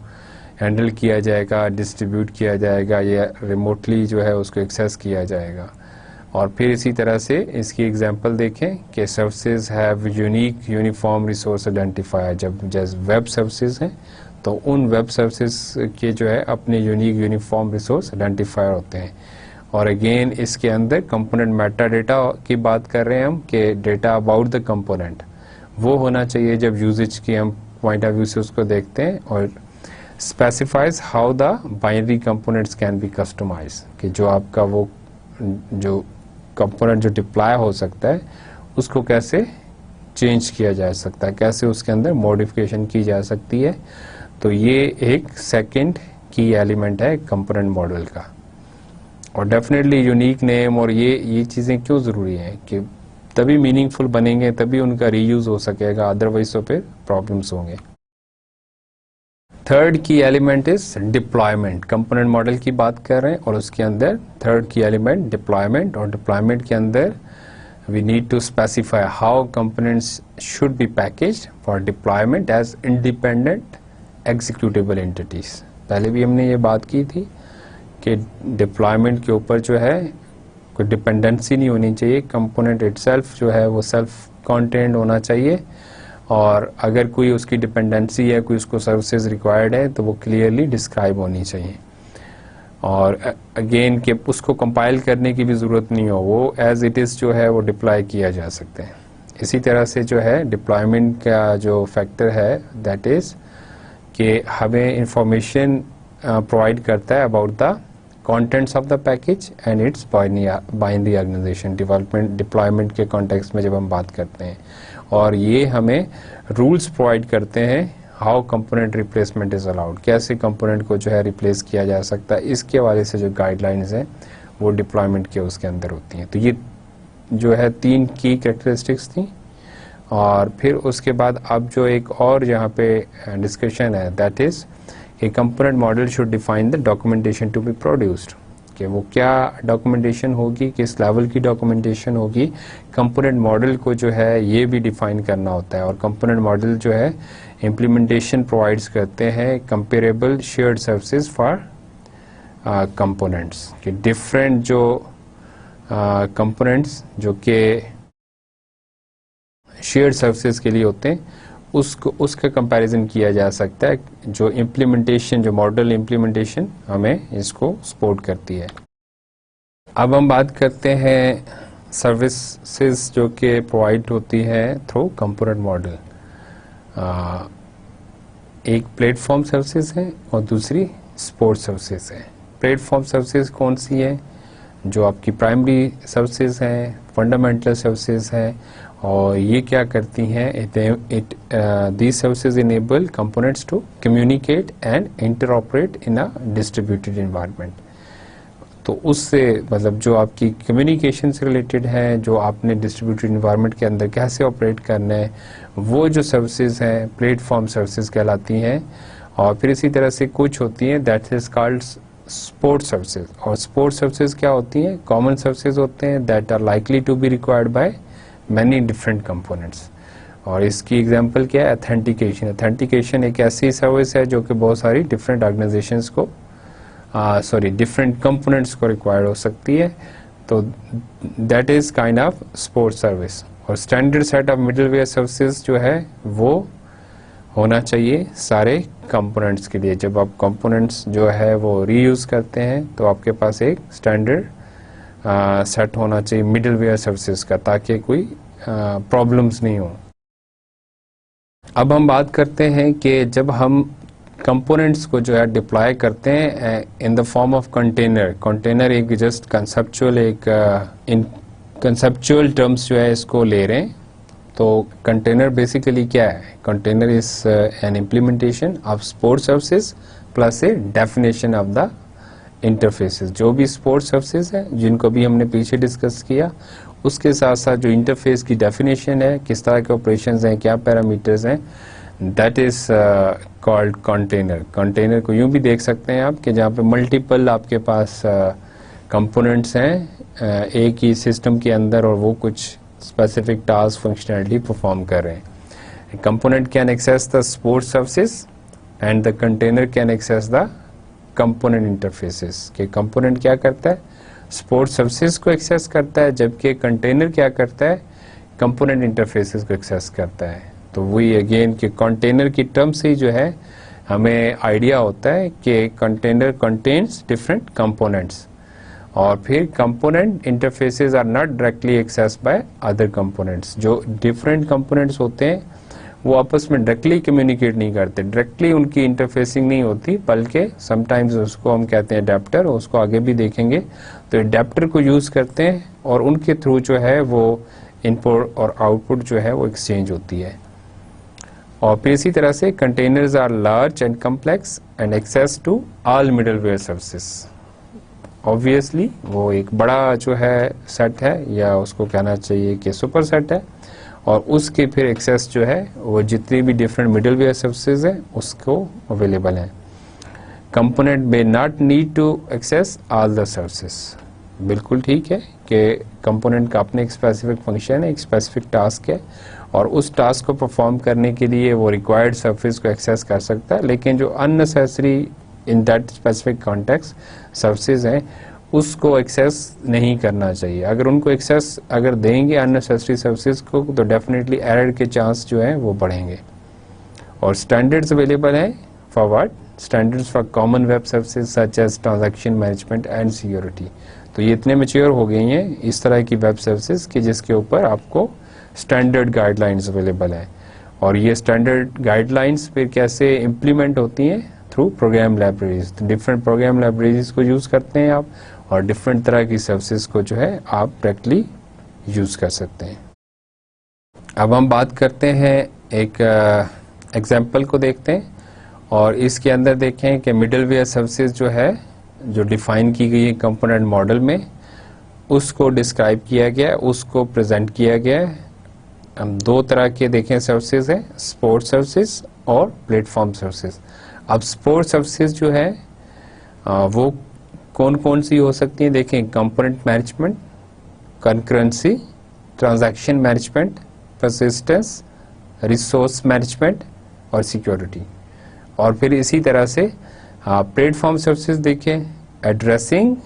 हैंडल किया जाएगा, डिस्ट्रीब्यूट किया जाएगा या रिमोटली जो है उसको एक्सेस किया जाएगा। और फिर इसी तरह से इसकी एग्जांपल देखें कि services have unique uniform resource identifier. जब जैसे वेब सर्विसेज हैं तो उन वेब सर्विसेज के जो है अपने यूनिक यूनिफॉर्म रिसोर्स आइडेंटिफायर होते हैं। और अगेन इसके अंदर कंपोनेंट मेटा डेटा की बात कर रहे हैं हम कि डेटा अबाउट द कंपोनेंट वो होना चाहिए जब यूजेज की हम पॉइंट ऑफ व्यू से उसको देखते हैं। और specifies how the binary components can be customize, कि जो आपका वो जो कंपोनेंट जो डिप्लॉय हो सकता है उसको कैसे चेंज किया जा सकता है, कैसे उसके अंदर मॉडिफिकेशन की जा सकती है। तो ये एक सेकंड की एलिमेंट है कंपोनेंट मॉडल का। और डेफिनेटली यूनिक नेम और ये चीज़ें क्यों ज़रूरी हैं कि तभी मीनिंगफुल बनेंगे, तभी उनका रीयूज़ हो सकेगा, अदरवाइज तो फिर प्रॉब्लम्स होंगे। थर्ड की element is deployment. Component model की बात कर रहे हैं और उसके अंदर थर्ड की एलिमेंट डिप्लॉयमेंट। और डिप्लॉयमेंट के अंदर we need to specify how components should be packaged for deployment as independent executable entities। पहले भी हमने ये बात की थी कि डिप्लॉयमेंट के ऊपर जो है कोई डिपेंडेंसी नहीं होनी चाहिए, कंपोनेंट इटसेल्फ जो है वो सेल्फ कंटेंट होना चाहिए। और अगर कोई उसकी डिपेंडेंसी है, कोई उसको सर्विसेज रिक्वायर्ड है तो वो क्लियरली डिस्क्राइब होनी चाहिए। और अगेन कि उसको कंपाइल करने की भी ज़रूरत नहीं हो, वो एज इट इज़ जो है वो डिप्लॉय किया जा सकते हैं। इसी तरह से जो है डिप्लॉयमेंट का जो फैक्टर है दैट इज़ कि हमें इंफॉर्मेशन प्रोवाइड करता है about the contents of the package and its binary organization. Development deployment के कॉन्टेक्स्ट में जब हम बात करते हैं, और ये हमें रूल्स प्रोवाइड करते हैं how component replacement is allowed, कैसे कंपोनेंट को जो है रिप्लेस किया जा सकता है। इसके हवाले से जो गाइडलाइंस हैं वो डिप्लॉयमेंट के उसके अंदर होती हैं। तो ये जो है 3 की कैरेक्टरिस्टिक्स थी। और फिर उसके बाद अब जो एक और यहाँ पे डिस्कशन है दैट इज कि component model should define the documentation to be produced, कि वो क्या डॉक्यूमेंटेशन होगी, किस लेवल की डॉक्यूमेंटेशन होगी। कंपोनेंट मॉडल को जो है ये भी डिफाइन करना होता है। और कंपोनेंट मॉडल जो है इम्प्लीमेंटेशन प्रोवाइड्स करते हैं comparable shared services for components, कि डिफरेंट जो कंपोनेंट्स जो कि शेयर्ड सर्विसेज के लिए होते हैं उसका कंपैरिजन किया जा सकता है। जो इम्प्लीमेंटेशन, जो मॉडल इम्प्लीमेंटेशन हमें इसको सपोर्ट करती है। अब हम बात करते हैं सर्विसेज जो कि प्रोवाइड होती है थ्रू कंपोनेंट मॉडल। एक प्लेटफॉर्म सर्विसेज है और दूसरी सपोर्ट सर्विसेज है। प्लेटफॉर्म सर्विसेज कौन सी है? जो आपकी प्राइमरी सर्विसेज हैं, फंडामेंटल सर्विसेज हैं। और ये क्या करती हैं? these services enable components to communicate and interoperate in a distributed environment। तो उससे मतलब जो आपकी कम्युनिकेशन से रिलेटेड है, जो आपने डिस्ट्रीब्यूटेड इन्वायरमेंट के अंदर कैसे ऑपरेट करना है, वो जो सर्विसेज हैं प्लेटफॉर्म सर्विसेज कहलाती हैं। और फिर इसी तरह से कुछ होती हैं that is called support services. और सपोर्ट सर्विसेज क्या होती हैं? कॉमन सर्विसेज होते हैं that are likely to be required by many different components. और इसकी एग्जांपल क्या है? ऑथेंटिकेशन। ऑथेंटिकेशन एक ऐसी सर्विस है जो कि बहुत सारी डिफरेंट ऑर्गेनाइजेशंस को डिफरेंट कंपोनेंट्स को रिक्वायर्ड हो सकती है। तो that is kind of support service. और standard set of middleware services जो है वो होना चाहिए सारे कंपोनेंट्स के लिए। जब आप कंपोनेंट्स जो है वो रीयूज करते हैं तो आपके पास एक स्टैंडर्ड सेट होना चाहिए मिडलवेयर सर्विसेज का, ताकि कोई प्रॉब्लम्स नहीं हो। अब हम बात करते हैं कि जब हम कंपोनेंट्स को जो है डिप्लॉय करते हैं इन the form of container. Container एक जस्ट कंसेप्चुअल इन कंसेप्चुअल टर्म्स जो है इसको ले रहे हैं। तो कंटेनर बेसिकली क्या है? Container is an implementation of support services plus A definition of the interfaces. जो भी सपोर्ट सर्विसेज है जिनको भी हमने पीछे डिस्कस किया, उसके साथ साथ जो इंटरफेस की डेफिनेशन है, किस तरह के ऑपरेशंस हैं, क्या पैरामीटर्स हैं, that is called container. Container को यूं भी देख सकते हैं आप कि जहाँ पे मल्टीपल आपके पास कंपोनेंट्स हैं एक ही सिस्टम के अंदर और वो कुछ स्पेसिफिक टास्क फंक्शनैलिटी परफॉर्म कर रहे हैं। Component can access the support services and the container can access the component interfaces. कि कंपोनेंट क्या करता है, सपोर्ट सर्विसेज को एक्सेस करता है, जबकि कंटेनर क्या करता है, कंपोनेंट इंटरफेसेस को एक्सेस करता है। तो वही अगेन कि कंटेनर की टर्म से ही जो है हमें आइडिया होता है कि कंटेनर कंटेन्स डिफरेंट कंपोनेंट्स, और फिर component interfaces are not directly access by other components. जो डिफरेंट कंपोनेंट्स होते हैं वो आपस में डायरेक्टली कम्युनिकेट नहीं करते, डायरेक्टली उनकी इंटरफेसिंग नहीं होती, बल्कि समटाइम्स उसको हम कहते हैं अडेप्टर, उसको आगे भी देखेंगे। तो अडेप्टर को यूज करते हैं और उनके थ्रू जो है वो इनपुट और आउटपुट जो है वो एक्सचेंज होती है। और फिर इसी तरह से containers are large and complex and access to all middleware services. Obviously वो एक बड़ा जो है सेट है, या उसको कहना चाहिए कि सुपर सेट है, और उसके फिर एक्सेस जो है वो जितनी भी डिफरेंट मिडलवेयर सर्विसेज है उसको अवेलेबल है। Component may not need to access all the services. बिल्कुल ठीक है कि कंपोनेंट का अपने एक स्पेसिफिक फंक्शन है, एक स्पेसिफिक टास्क है, और उस टास्क को परफॉर्म करने के लिए वो रिक्वायर्ड सर्विस को एक्सेस कर सकता है, लेकिन जो unnecessary in that specific context services हैं उसको एक्सेस नहीं करना चाहिए। अगर उनको एक्सेस अगर देंगे अननेसेसरी सर्विसेज को, तो डेफिनेटली एरर के चांस जो हैं वो बढ़ेंगे। और स्टैंडर्ड्स अवेलेबल हैं for what, standards for common web services such as transaction management and security. तो ये इतने मैच्योर हो गई हैं इस तरह की वेब सर्विसेज कि जिसके ऊपर आपको स्टैंडर्ड गाइडलाइंस अवेलेबल हैं। और ये स्टैंडर्ड गाइडलाइंस फिर कैसे इम्प्लीमेंट होती हैं, थ्रू प्रोग्राम लाइब्रेरीज। तो डिफरेंट प्रोग्राम लाइब्रेरीज को यूज करते हैं आप, और डिफरेंट तरह की सर्विसेज को जो है आप डायरेक्टली यूज कर सकते हैं। अब हम बात करते हैं एक एग्जांपल को देखते हैं, और इसके अंदर देखें कि मिडलवेयर सर्विसेज जो है जो डिफाइन की गई है कंपोनेंट मॉडल में, उसको डिस्क्राइब किया गया है, उसको प्रेजेंट किया गया है। हम दो तरह के देखें सर्विसेज हैं, सपोर्ट सर्विसेज और प्लेटफॉर्म सर्विसेज। अब सपोर्ट सर्विसेज जो है वो कौन कौन सी हो सकती हैं, देखें component management, concurrency, transaction management, persistence, resource management और सिक्योरिटी। और फिर इसी तरह से प्लेटफॉर्म सर्विसेज देखें, addressing,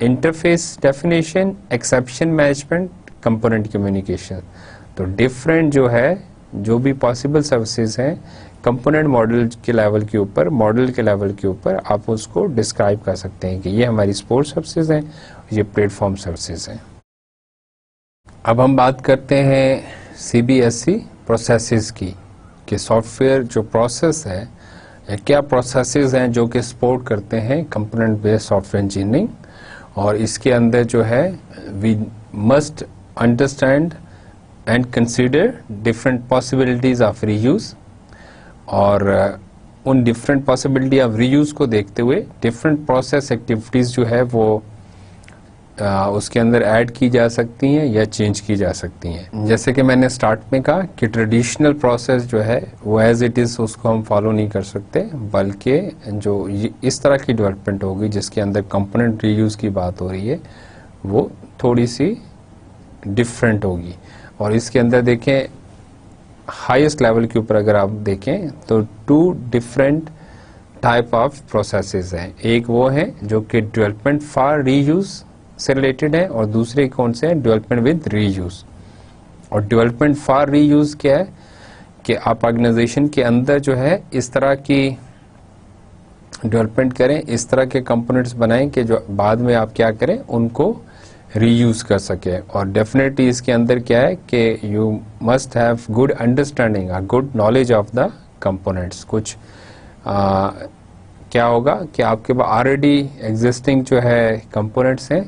interface definition, exception management, component communication. तो डिफरेंट जो है जो भी पॉसिबल सर्विसेज हैं कंपोनेंट मॉडल के लेवल के ऊपर, मॉडल के लेवल के ऊपर आप उसको डिस्क्राइब कर सकते हैं कि ये हमारी सपोर्ट सर्विसेज हैं, ये प्लेटफॉर्म सर्विसेज हैं। अब हम बात करते हैं CBSE प्रोसेसेस की, कि सॉफ्टवेयर जो प्रोसेस है, क्या प्रोसेसेस हैं जो कि सपोर्ट करते हैं कंपोनेंट बेस्ड सॉफ्टवेयर इंजीनियरिंग। और इसके अंदर जो है we must understand and consider different possibilities of reuse, और उन डिफरेंट पॉसिबिलिटी ऑफ रीयूज को देखते हुए डिफरेंट प्रोसेस एक्टिविटीज जो है वो उसके अंदर ऐड की जा सकती हैं या चेंज की जा सकती हैं। जैसे कि मैंने स्टार्ट में कहा कि ट्रेडिशनल प्रोसेस जो है वो एज इट इज़ उसको हम फॉलो नहीं कर सकते, बल्कि जो इस तरह की डेवलपमेंट होगी जिसके अंदर कंपोनेंट रीयूज की बात हो रही है वो थोड़ी सी डिफरेंट होगी। और इसके अंदर देखें हाईएस्ट लेवल के ऊपर अगर आप देखें तो 2 डिफरेंट टाइप ऑफ प्रोसेसेस हैं। एक वो है जो कि डेवलपमेंट फॉर रीयूज से रिलेटेड है, और दूसरे कौन से हैं, डेवलपमेंट विद रीयूज। और डेवलपमेंट फॉर रीयूज क्या है कि आप ऑर्गेनाइजेशन के अंदर जो है इस तरह की डेवलपमेंट करें, इस तरह के कंपोनेंट्स बनाएं कि जो बाद में आप क्या करें उनको रीयूज कर सके। और डेफिनेटली इसके अंदर क्या है कि you must have good understanding और good knowledge of the components. कुछ क्या होगा कि आपके पास ऑलरेडी एग्जिस्टिंग जो है कंपोनेंट्स हैं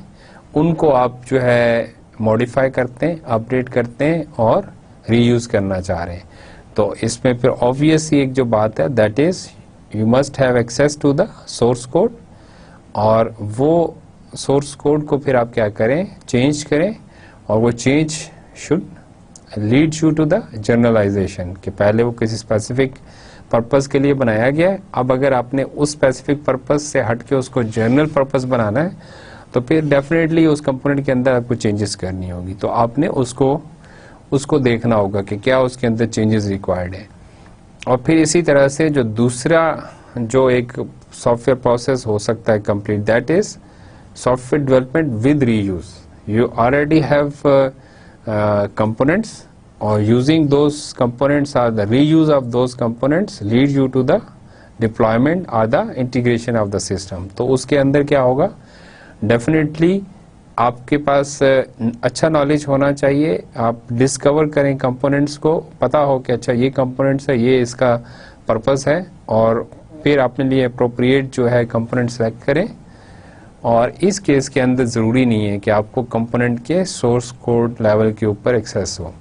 उनको आप जो है मॉडिफाई करते हैं, अपडेट करते हैं और रीयूज करना चाह रहे हैं। तो इसमें फिर ऑब्वियस एक जो बात है that is you must have access to the source code, और वो सोर्स कोड को फिर आप क्या करें, चेंज करें और वो change should lead you to the generalization, कि पहले वो किसी स्पेसिफिक पर्पस के लिए बनाया गया है, अब अगर आपने उस स्पेसिफिक पर्पस से हट के उसको जनरल पर्पस बनाना है तो फिर डेफिनेटली उस कंपोनेंट के अंदर आपको चेंजेस करनी होगी। तो आपने उसको देखना होगा कि क्या उसके अंदर चेंजेस रिक्वायर्ड है। और फिर इसी तरह से जो दूसरा जो एक सॉफ्टवेयर प्रोसेस हो सकता है complete, that is software development with reuse. You already have components, or using those components or the reuse of those components lead you to the deployment or the integration of the system। तो उसके अंदर क्या होगा, definitely आपके पास अच्छा knowledge होना चाहिए। आप डिस्कवर करें कंपोनेंट्स को, पता हो कि अच्छा ये कंपोनेंट्स है, ये इसका पर्पस है, और फिर अपने लिए अप्रोप्रिएट जो है कंपोनेंट सेलेक्ट करें। और इस केस के अंदर ज़रूरी नहीं है कि आपको कंपोनेंट के सोर्स कोड लेवल के ऊपर एक्सेस हो।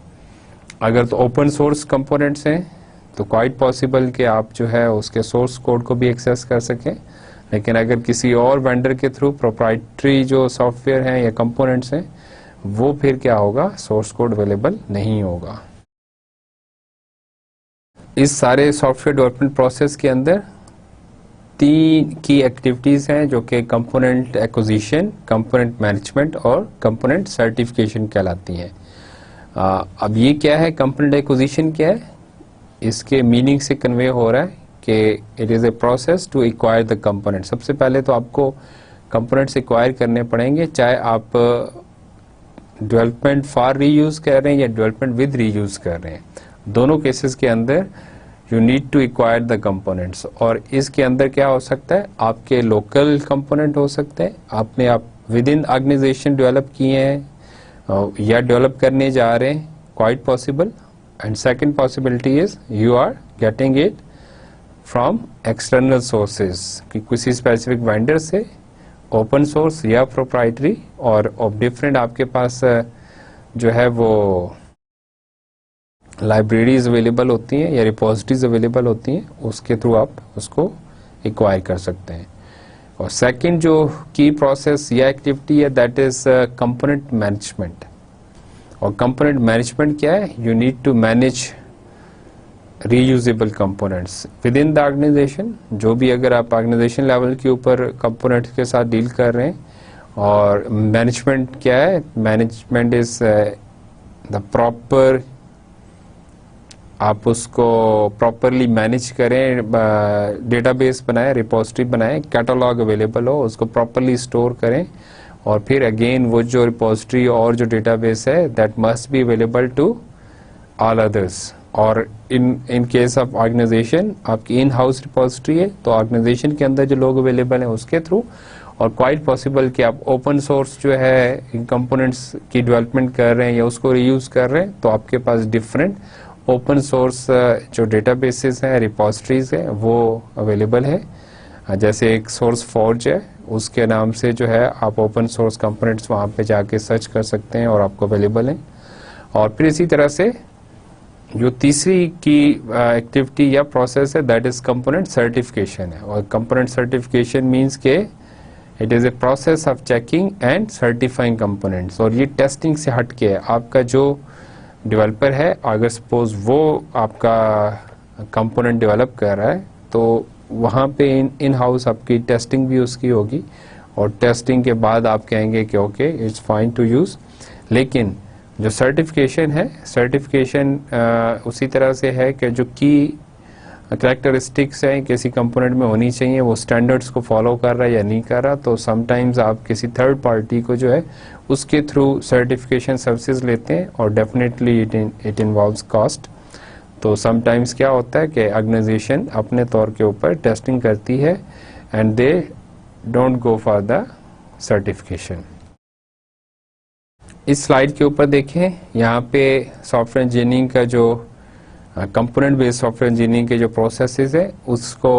अगर तो ओपन सोर्स कंपोनेंट्स हैं तो क्वाइट पॉसिबल कि आप जो है उसके सोर्स कोड को भी एक्सेस कर सकें, लेकिन अगर किसी और वेंडर के थ्रू प्रोप्राइटरी जो सॉफ्टवेयर हैं या कंपोनेंट्स हैं, वो फिर क्या होगा, सोर्स कोड अवेलेबल नहीं होगा। इस सारे सॉफ्टवेयर डेवलपमेंट प्रोसेस के अंदर 3 की एक्टिविटीज हैं जो कि कंपोनेंट एक्विजिशन, कंपोनेंट मैनेजमेंट और कंपोनेंट सर्टिफिकेशन कहलाती हैं। अब ये क्या है, कंपोनेंट एक्विजिशन क्या है, इसके मीनिंग से कन्वे हो रहा है कि it is a process to acquire the component. सबसे पहले तो आपको कंपोनेंट्स एक्वायर करने पड़ेंगे, चाहे आप डेवलपमेंट फॉर रीयूज कर रहे हैं या डेवलपमेंट विद रीयूज कर रहे हैं। दोनों केसेस के अंदर you need to acquire the components. और इसके अंदर क्या हो सकता है, आपके लोकल कंपोनेंट हो सकते हैं, आपने आप विद इन ऑर्गेनाइजेशन डेवलप किए हैं या डेवलप करने जा रहे हैं, quite possible. And second possibility is you are getting it from external sources, कि किसी स्पेसिफिक वेंडर से, ओपन सोर्स या प्रोप्राइटरी, और ऑफ डिफरेंट आपके पास जो है वो लाइब्रेरीज अवेलेबल होती हैं या रिपोजिटरीज अवेलेबल होती हैं, उसके थ्रू आप उसको एक्वायर कर सकते हैं। और सेकंड जो की प्रोसेस या एक्टिविटी है, दैट इज कंपोनेंट मैनेजमेंट। और कंपोनेंट मैनेजमेंट क्या है, you need to manage reusable components within the organization. जो भी अगर आप ऑर्गेनाइजेशन लेवल के ऊपर कंपोनेंट्स के साथ डील कर रहे हैं। और मैनेजमेंट क्या है, मैनेजमेंट इज द प्रॉपर, आप उसको प्रॉपरली मैनेज करें, डेटाबेस बनाएं, रिपोजिटरी बनाएं, कैटलॉग अवेलेबल हो, उसको प्रॉपरली स्टोर करें। और फिर अगेन वो जो रिपोजिटरी और जो डेटाबेस है, that must be available to all others. और इन केस ऑफ ऑर्गेनाइजेशन आपकी इन हाउस रिपोजिटरी है, तो ऑर्गेनाइजेशन के अंदर जो लोग अवेलेबल हैं उसके थ्रू। और क्वाइट पॉसिबल कि आप ओपन सोर्स जो है इन कंपोनेंट्स की डेवलपमेंट कर रहे हैं या उसको रीयूज कर रहे हैं, तो आपके पास डिफरेंट ओपन सोर्स जो डेटाबेसेस हैं, रिपोजिटरीज हैं, वो अवेलेबल है। जैसे एक सोर्स फॉर्ज है, उसके नाम से जो है आप ओपन सोर्स कंपोनेंट्स वहाँ पे जाके सर्च कर सकते हैं और आपको अवेलेबल हैं। और फिर इसी तरह से जो तीसरी की एक्टिविटी या प्रोसेस है, दैट इज कंपोनेंट सर्टिफिकेशन है। और कंपोनेंट सर्टिफिकेशन मीन्स के it is a process of checking and certifying components. और ये टेस्टिंग से हट के है, आपका जो डेवलपर है, अगर सपोज वो आपका कंपोनेंट डेवलप कर रहा है, तो वहाँ पे इन हाउस आपकी टेस्टिंग भी उसकी होगी, और टेस्टिंग के बाद आप कहेंगे कि okay it's fine to use. लेकिन जो सर्टिफिकेशन है, सर्टिफिकेशन उसी तरह से है कि जो की कैरेक्टरिस्टिक्स हैं किसी कंपोनेंट में होनी चाहिए, वो स्टैंडर्ड्स को फॉलो कर रहा है या नहीं कर रहा। तो समटाइम्स आप किसी थर्ड पार्टी को जो है उसके थ्रू सर्टिफिकेशन सर्विसेज लेते हैं, और डेफिनेटली इट इन्वॉल्व्स कॉस्ट। तो समटाइम्स क्या होता है कि ऑर्गेनाइजेशन अपने तौर के ऊपर टेस्टिंग करती है and they don't go for the certification. इस स्लाइड के ऊपर देखें, यहाँ पे सॉफ्टवेयर इंजीनियरिंग का जो कंपोनेंट बेस्ड सॉफ्टवेयर इंजीनियरिंग के जो प्रोसेसेस है उसको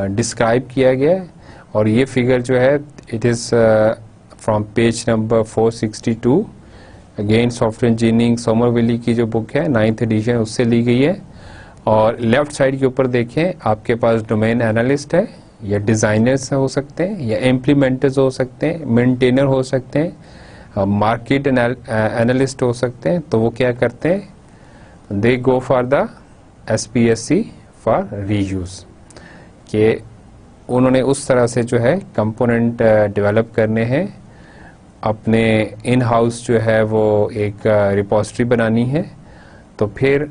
डिस्क्राइब किया गया है। और ये फिगर जो है it is from page number 462, again software engineering Sommerville की जो बुक है 9th एडिशन, उससे ली गई है। और लेफ्ट साइड के ऊपर देखें, आपके पास डोमेन एनालिस्ट है, या डिज़ाइनर्स हो सकते हैं, या इम्प्लीमेंटर्स हो सकते हैं, मेंटेनर हो सकते हैं, मार्केट एनालिस्ट हो सकते हैं, तो वो क्या करते हैं, they go for the SPSC for reuse, कि उन्होंने उस तरह से जो है कंपोनेंट डेवलप करने हैं, अपने इन हाउस जो है वो एक रिपोजिटरी बनानी है, तो फिर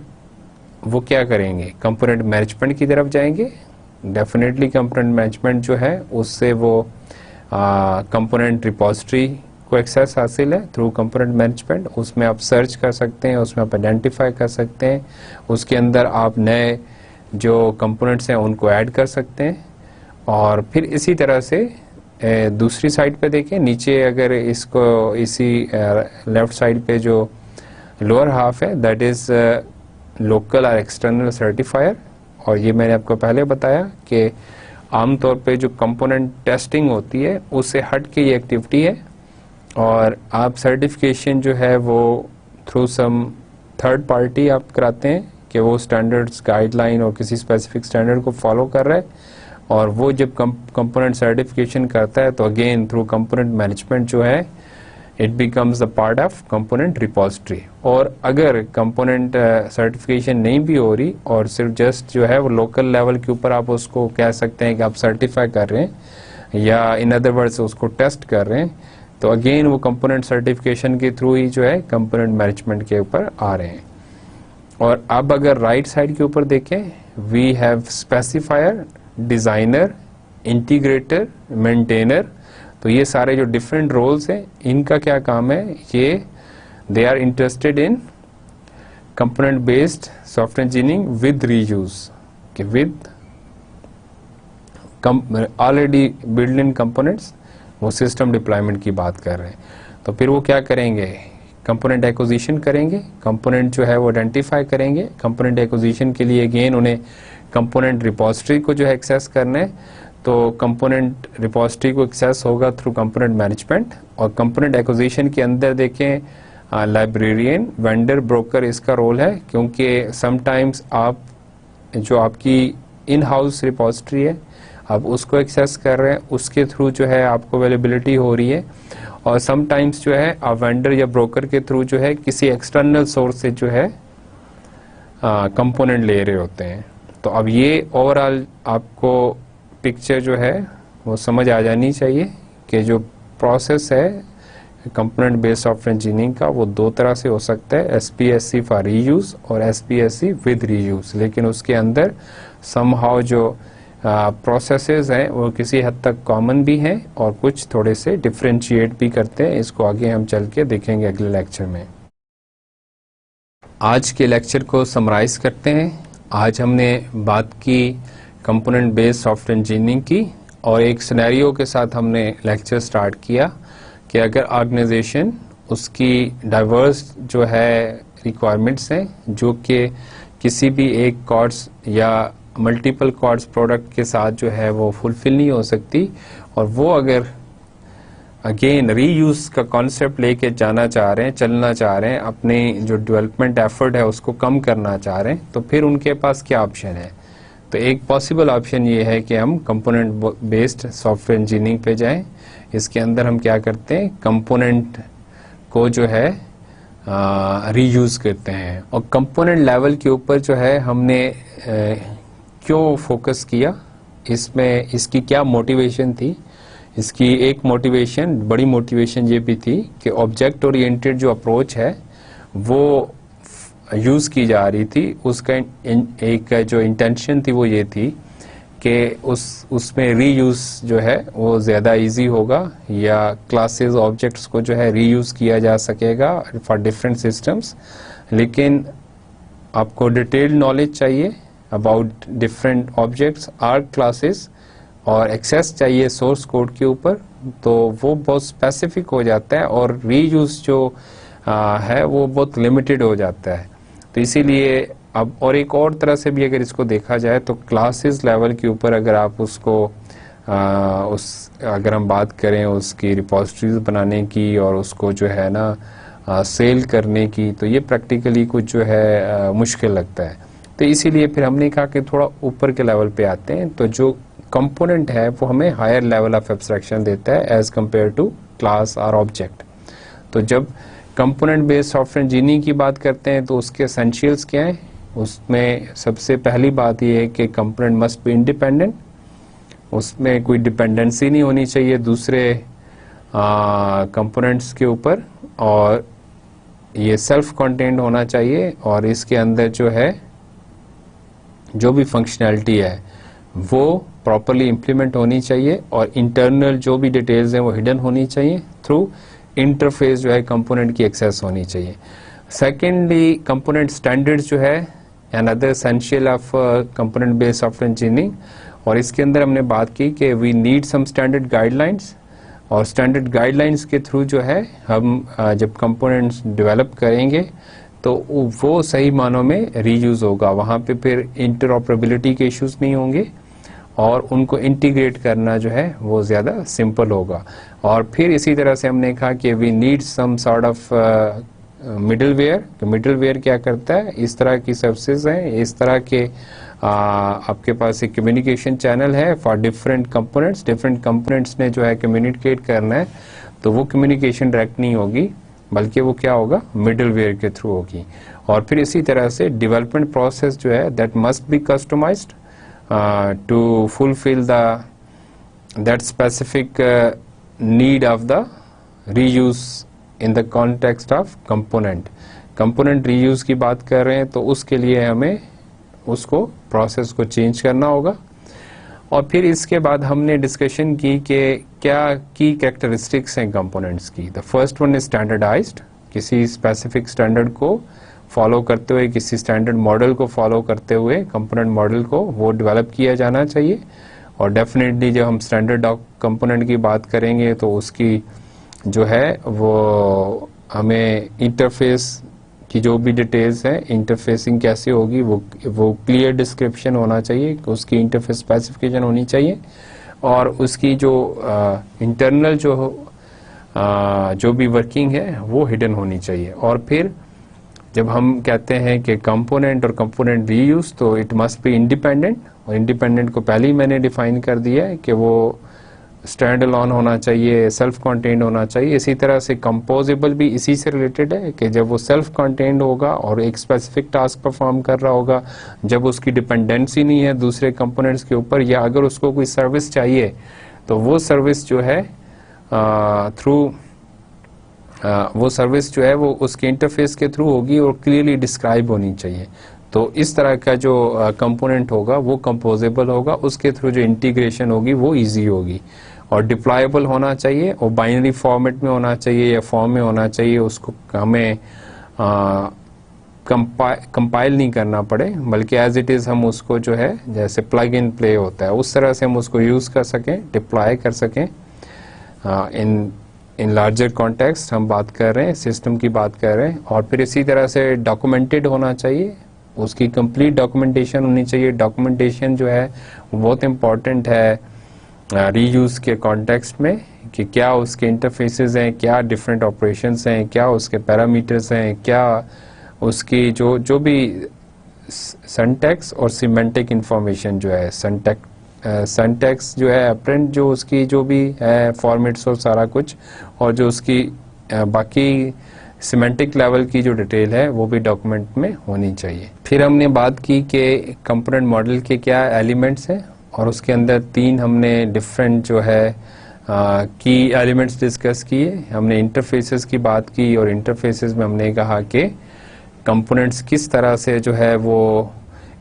वो क्या करेंगे, कंपोनेंट मैनेजमेंट की तरफ जाएंगे। डेफिनेटली कंपोनेंट मैनेजमेंट जो है उससे वो कंपोनेंट रिपोजिटरी को एक्सेस हासिल है थ्रू कंपोनेंट मैनेजमेंट। उसमें आप सर्च कर सकते हैं, उसमें आप आइडेंटिफाई कर सकते हैं, उसके अंदर आप नए जो कंपोनेंट्स हैं उनको ऐड कर सकते हैं। और फिर इसी तरह से दूसरी साइड पे देखें, नीचे अगर इसको इसी लेफ्ट साइड पे जो लोअर हाफ है, दैट इज लोकल और एक्सटर्नल सर्टिफायर। और ये मैंने आपको पहले बताया कि आमतौर पे जो कंपोनेंट टेस्टिंग होती है उससे हट के ये एक्टिविटी है, और आप सर्टिफिकेशन जो है वो थ्रू सम थर्ड पार्टी आप कराते हैं कि वो स्टैंडर्ड्स, गाइडलाइन और किसी स्पेसिफिक स्टैंडर्ड को फॉलो कर रहा है, और वो जब कंपोनेंट सर्टिफिकेशन करता है तो अगेन थ्रू कंपोनेंट मैनेजमेंट जो है it becomes the part of component repository. और अगर कंपोनेंट सर्टिफिकेशन नहीं भी हो रही और सिर्फ जस्ट जो है वो लोकल लेवल के ऊपर आप उसको कह सकते हैं कि आप सर्टिफाई कर रहे हैं, या इन अदर वर्ड्स उसको टेस्ट कर रहे हैं, तो अगेन वो कंपोनेंट सर्टिफिकेशन के थ्रू ही जो है कंपोनेंट मैनेजमेंट के ऊपर आ रहे हैं। और अब अगर राइट साइड के ऊपर देखें, we have specifier, designer, integrator, maintainer. तो ये सारे जो डिफरेंट रोल्स हैं इनका क्या काम है, ये they are interested in component based software engineering with reuse, कि with already build in components, वो सिस्टम डिप्लॉयमेंट की बात कर रहे हैं। तो फिर वो क्या करेंगे, कंपोनेंट एक्विजिशन करेंगे, कंपोनेंट जो है वो आइडेंटिफाई करेंगे। कंपोनेंट एक्विजिशन के लिए अगेन उन्हें कंपोनेंट रिपोजिटरी को जो है एक्सेस करना है, तो कंपोनेंट रिपोजिटरी को एक्सेस होगा थ्रू कंपोनेंट मैनेजमेंट। और कंपोनेंट एक्विजिशन के अंदर देखें लाइब्रेरियन, वेंडर, ब्रोकर इसका रोल है, क्योंकि समटाइम्स आप जो आपकी इन हाउस रिपोजिटरी है आप उसको एक्सेस कर रहे हैं, उसके थ्रू जो है आपको अवेलेबिलिटी हो रही है, और समटाइम्स जो है आप वेंडर या ब्रोकर के थ्रू जो है किसी एक्सटर्नल सोर्स से जो है कंपोनेंट ले रहे होते हैं। तो अब ये ओवरऑल आपको पिक्चर जो है वो समझ आ जानी चाहिए कि जो प्रोसेस है कंपोनेंट बेस्ड सॉफ्टवेयर इंजीनियरिंग का वो दो तरह से हो सकता है, SPSC फॉर रीयूज और SPSC विद रीयूज। लेकिन उसके अंदर समहाउ जो प्रोसेसेस हैं वो किसी हद तक कॉमन भी हैं और कुछ थोड़े से डिफरेंशिएट भी करते हैं। इसको आगे हम चल के देखेंगे अगले लेक्चर में। आज के लेक्चर को समराइज करते हैं। आज हमने बात की कंपोनेंट बेस्ड सॉफ्टवेयर इंजीनियरिंग की, और एक सिनेरियो के साथ हमने लेक्चर स्टार्ट किया कि अगर ऑर्गेनाइजेशन उसकी डाइवर्स जो है रिक्वायरमेंट्स हैं जो कि किसी भी एक कॉर्ड्स या मल्टीपल कॉर्ड्स प्रोडक्ट के साथ जो है वो फुलफिल नहीं हो सकती, और वो अगर अगेन रीयूज का कॉन्सेप्ट लेके जाना चाह रहे हैं, चलना चाह रहे हैं, अपने जो डेवलपमेंट एफर्ट है उसको कम करना चाह रहे हैं, तो फिर उनके पास क्या ऑप्शन है। तो एक पॉसिबल ऑप्शन ये है कि हम कंपोनेंट बेस्ड सॉफ्टवेयर इंजीनियरिंग पे जाएं। इसके अंदर हम क्या करते हैं, कंपोनेंट को जो है रीयूज करते हैं। और कंपोनेंट लेवल के ऊपर जो है हमने क्यों फोकस किया, इसमें इसकी क्या मोटिवेशन थी। इसकी एक मोटिवेशन, बड़ी मोटिवेशन ये भी थी कि ऑब्जेक्ट ओरिएंटेड जो अप्रोच है वो यूज़ की जा रही थी। उसका एक जो इंटेंशन थी वो ये थी कि उसमें रीयूज़ जो है वो ज़्यादा इजी होगा, या क्लासेस ऑब्जेक्ट्स को जो है रीयूज़ किया जा सकेगा फॉर डिफरेंट सिस्टम्स। लेकिन आपको डिटेल्ड नॉलेज चाहिए about different objects are classes, और एक्सेस चाहिए सोर्स कोड के ऊपर, तो वो बहुत स्पेसिफिक हो जाता है और रीयूज जो है वो बहुत लिमिटेड हो जाता है। तो इसीलिए अब और एक और तरह से भी अगर इसको देखा जाए तो क्लासेस लेवल के ऊपर अगर आप उसको अगर हम बात करें उसकी रिपोजिटरीज बनाने की और उसको जो है ना सेल करने की, तो ये प्रैक्टिकली कुछ जो है मुश्किल लगता है। तो इसीलिए फिर हमने कहा कि थोड़ा ऊपर के लेवल पे आते हैं, तो जो कंपोनेंट है वो हमें हायर लेवल ऑफ एब्स्ट्रैक्शन देता है एज कंपेयर टू क्लास और ऑब्जेक्ट। तो जब कंपोनेंट बेस्ड सॉफ्टवेयर इंजीनियरिंग की बात करते हैं तो उसके एसेंशियल्स क्या हैं? उसमें सबसे पहली बात ये है कि कंपोनेंट मस्ट बी इंडिपेंडेंट, उसमें कोई डिपेंडेंसी नहीं होनी चाहिए दूसरे कंपोनेंट्स के ऊपर, और ये सेल्फ कंटेंट होना चाहिए, और इसके अंदर जो है जो भी फंक्शनैलिटी है वो प्रॉपरली इम्प्लीमेंट होनी चाहिए, और इंटरनल जो भी डिटेल्स हैं वो हिडन होनी चाहिए, थ्रू इंटरफेस जो है कंपोनेंट की एक्सेस होनी चाहिए। सेकेंडली, कंपोनेंट स्टैंडर्ड्स जो है another essential of component based software engineering, और इसके अंदर हमने बात की कि we need some standard guidelines, और स्टैंडर्ड गाइडलाइंस के थ्रू जो है हम जब कंपोनेंट्स डेवलप करेंगे तो वो सही मानों में रीयूज होगा, वहाँ पे फिर इंटरऑपरेबिलिटी के इश्यूज नहीं होंगे, और उनको इंटीग्रेट करना जो है वो ज़्यादा सिंपल होगा। और फिर इसी तरह से हमने कहा कि we need some sort of middleware. तो मिडलवेयर क्या करता है? इस तरह की सर्विसेज हैं, इस तरह के आपके पास एक कम्युनिकेशन चैनल है फॉर डिफरेंट कंपोनेंट्स ने जो है कम्युनिकेट करना है, तो वो कम्युनिकेशन डायरेक्ट नहीं होगी, बल्कि वो क्या होगा? मिडलवेयर के थ्रू होगी। और फिर इसी तरह से डेवलपमेंट प्रोसेस जो है that must be customized to fulfill that specific need of the reuse in the context of component reuse की बात कर रहे हैं, तो उसके लिए हमें उसको प्रोसेस को चेंज करना होगा। और फिर इसके बाद हमने डिस्कशन की कि क्या की कैरेक्टरिस्टिक्स हैं कंपोनेंट्स की। The first one is standardized, किसी स्पेसिफिक स्टैंडर्ड को फॉलो करते हुए, किसी स्टैंडर्ड मॉडल को फॉलो करते हुए कंपोनेंट मॉडल को वो डेवलप किया जाना चाहिए। और डेफिनेटली जब हम स्टैंडर्ड कंपोनेंट की बात करेंगे तो उसकी जो है वो हमें इंटरफेस की जो भी डिटेल्स है, इंटरफेसिंग कैसे होगी वो क्लियर डिस्क्रिप्शन होना चाहिए, उसकी इंटरफेस स्पेसिफिकेशन होनी चाहिए, और उसकी जो इंटरनल जो भी वर्किंग है वो हिडन होनी चाहिए। और फिर जब हम कहते हैं कि कंपोनेंट और कंपोनेंट रीयूज, तो इट मस्ट बी इंडिपेंडेंट, और इंडिपेंडेंट को पहले ही मैंने डिफाइन कर दिया है कि वो स्टैंड अलोन होना चाहिए, सेल्फ कंटेन्ड होना चाहिए। इसी तरह से कंपोजेबल भी इसी से रिलेटेड है कि जब वो सेल्फ कंटेन्ड होगा और एक स्पेसिफिक टास्क परफॉर्म कर रहा होगा, जब उसकी डिपेंडेंसी नहीं है दूसरे कंपोनेंट्स के ऊपर, या अगर उसको कोई सर्विस चाहिए तो वो सर्विस जो है वो सर्विस जो है वो उसके इंटरफेस के थ्रू होगी और क्लियरली डिस्क्राइब होनी चाहिए। तो इस तरह का जो कंपोनेंट होगा वो कंपोजेबल होगा, उसके थ्रू जो इंटीग्रेशन होगी वो इजी होगी, और डिप्लॉयबल होना चाहिए, और बाइनरी फॉर्मेट में होना चाहिए या फॉर्म में होना चाहिए, उसको हमें कंपाइल नहीं करना पड़े, बल्कि एज इट इज़ हम उसको जो है जैसे प्लग इन प्ले होता है उस तरह से हम उसको यूज़ कर सकें, डिप्लॉय कर सकें। इन लार्जर कॉन्टेक्स्ट हम बात कर रहे हैं, सिस्टम की बात कर रहे हैं। और फिर इसी तरह से डॉक्यूमेंटेड होना चाहिए, उसकी कंप्लीट डॉक्यूमेंटेशन होनी चाहिए। डॉक्यूमेंटेशन जो है वो बहुत इम्पॉर्टेंट है रीयूज़ के कॉन्टेक्स्ट में, कि क्या उसके इंटरफेसेस हैं, क्या डिफरेंट ऑपरेशंस हैं, क्या उसके पैरामीटर्स हैं, क्या उसकी जो भी सिंटैक्स और सिमेंटिक इंफॉर्मेशन जो है, सिंटैक्स जो है अपरेंट जो उसकी जो भी है फॉर्मेट्स और सारा कुछ, और जो उसकी बाकी सिमेंटिक लेवल की जो डिटेल है वो भी डॉक्यूमेंट में होनी चाहिए। फिर हमने बात की कि कंपोनेंट मॉडल के क्या एलिमेंट्स हैं, और उसके अंदर 3 हमने डिफरेंट जो है की एलिमेंट्स डिस्कस किए। हमने इंटरफेसेस की बात की, और इंटरफेसेस में हमने कहा कि कंपोनेंट्स किस तरह से जो है वो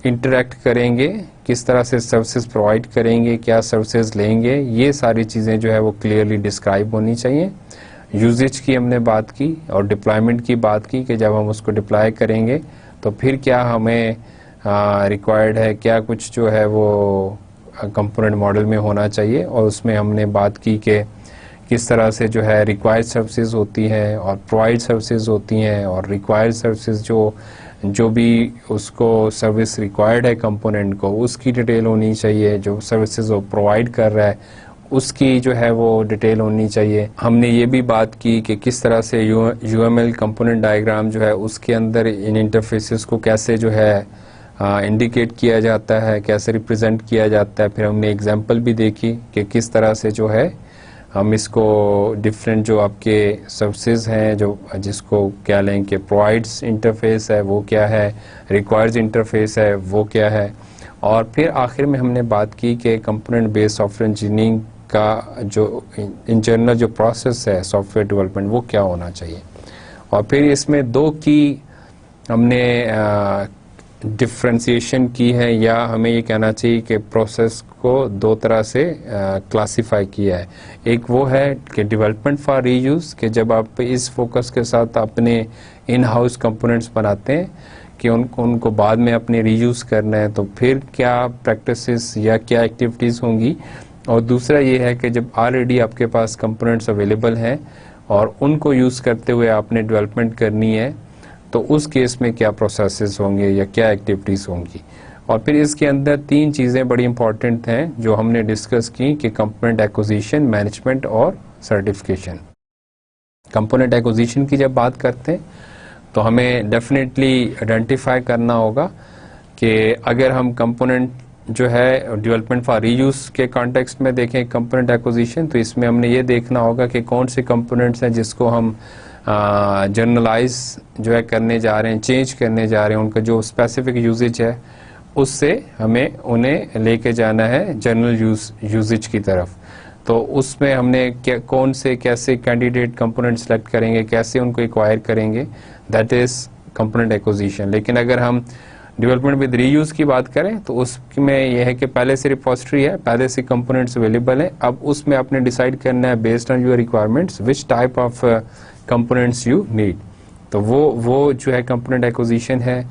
इंटरेक्ट करेंगे, किस तरह से सर्विसेज प्रोवाइड करेंगे, क्या सर्विसेज लेंगे, ये सारी चीज़ें जो है वो क्लियरली डिस्क्राइब होनी चाहिए। यूजेज की हमने बात की, और डिप्लॉयमेंट की बात की कि जब हम उसको डिप्लॉय करेंगे तो फिर क्या हमें रिक्वायर्ड है, क्या कुछ जो है वो कंपोनेंट मॉडल में होना चाहिए। और उसमें हमने बात की कि किस तरह से जो है रिक्वायर्ड सर्विसेज होती हैं और प्रोवाइड सर्विसेज होती हैं, और रिक्वायर्ड सर्विसेज जो भी उसको सर्विस रिक्वायर्ड है कंपोनेंट को, उसकी डिटेल होनी चाहिए। जो सर्विसेज वो प्रोवाइड कर रहा है उसकी जो है वो डिटेल होनी चाहिए। हमने ये भी बात की कि किस तरह से यूएमएल कंपोनेंट डायग्राम जो है उसके अंदर इन इंटरफेसेस को कैसे जो है इंडिकेट किया जाता है, कैसे रिप्रेजेंट किया जाता है। फिर हमने एग्जांपल भी देखी कि किस तरह से जो है हम इसको डिफरेंट जो आपके सर्विसेज हैं, जो जिसको क्या लें कि प्रोवाइड्स इंटरफेस है वो क्या है, रिक्वायर्स इंटरफेस है वो क्या है, और फिर आखिर में हमने बात की कि कंपोनेंट बेस्ड सॉफ्टवेयर इंजीनियरिंग का जो इन जनरल जो प्रोसेस है सॉफ्टवेयर डेवलपमेंट वो क्या होना चाहिए। और फिर इसमें दो की हमने डिफ्रेंसिएशन की है, या हमें ये कहना चाहिए कि प्रोसेस को दो तरह से क्लासिफाई किया है। एक वो है कि डेवलपमेंट फॉर रीयूज़, कि जब आप इस फोकस के साथ अपने इन हाउस कंपोनेंट्स बनाते हैं कि उनको बाद में अपने रीयूज़ करना है, तो फिर क्या प्रैक्टिसेस या क्या एक्टिविटीज़ होंगी। और दूसरा ये है कि जब ऑलरेडी आपके पास कंपोनेंट्स अवेलेबल हैं और उनको यूज़ करते हुए आपने डेवलपमेंट करनी है, तो उस केस में क्या प्रोसेसेस होंगे या क्या एक्टिविटीज़ होंगी। और फिर इसके अंदर तीन चीज़ें बड़ी इंपॉर्टेंट हैं जो हमने डिस्कस की कि कंपोनेंट एक्विजिशन, मैनेजमेंट और सर्टिफिकेशन। कंपोनेंट एक्विजिशन की जब बात करते हैं तो हमें डेफिनेटली आइडेंटिफाई करना होगा कि अगर हम कंपोनेंट जो है डेवलपमेंट फॉर रीयूज़ के कॉन्टेक्स्ट में देखें कंपोनेंट एक्विजिशन, तो इसमें हमने ये देखना होगा कि कौन से कंपोनेंट्स हैं जिसको हम जर्नलाइज जो है करने जा रहे हैं, चेंज करने जा रहे हैं, उनका जो स्पेसिफिक यूजेज है उससे हमें उन्हें लेके जाना है जनरल यूजेज की तरफ। तो उसमें हमने कौन से कैसे कैंडिडेट कंपोनेंट सेलेक्ट करेंगे, कैसे उनको एक्वायर करेंगे, दैट इज़ कंपोनेंट एक्विजिशन। लेकिन अगर हम डेवलपमेंट विद रीयूज़ की बात करें तो उसमें यह है कि पहले से रिपोजिटरी है, पहले से कंपोनेंट्स अवेलेबल हैं, अब उसमें आपने डिसाइड करना है based on your requirements which type of components you need. तो वो जो है कंपोनेंट एक्विजिशन है।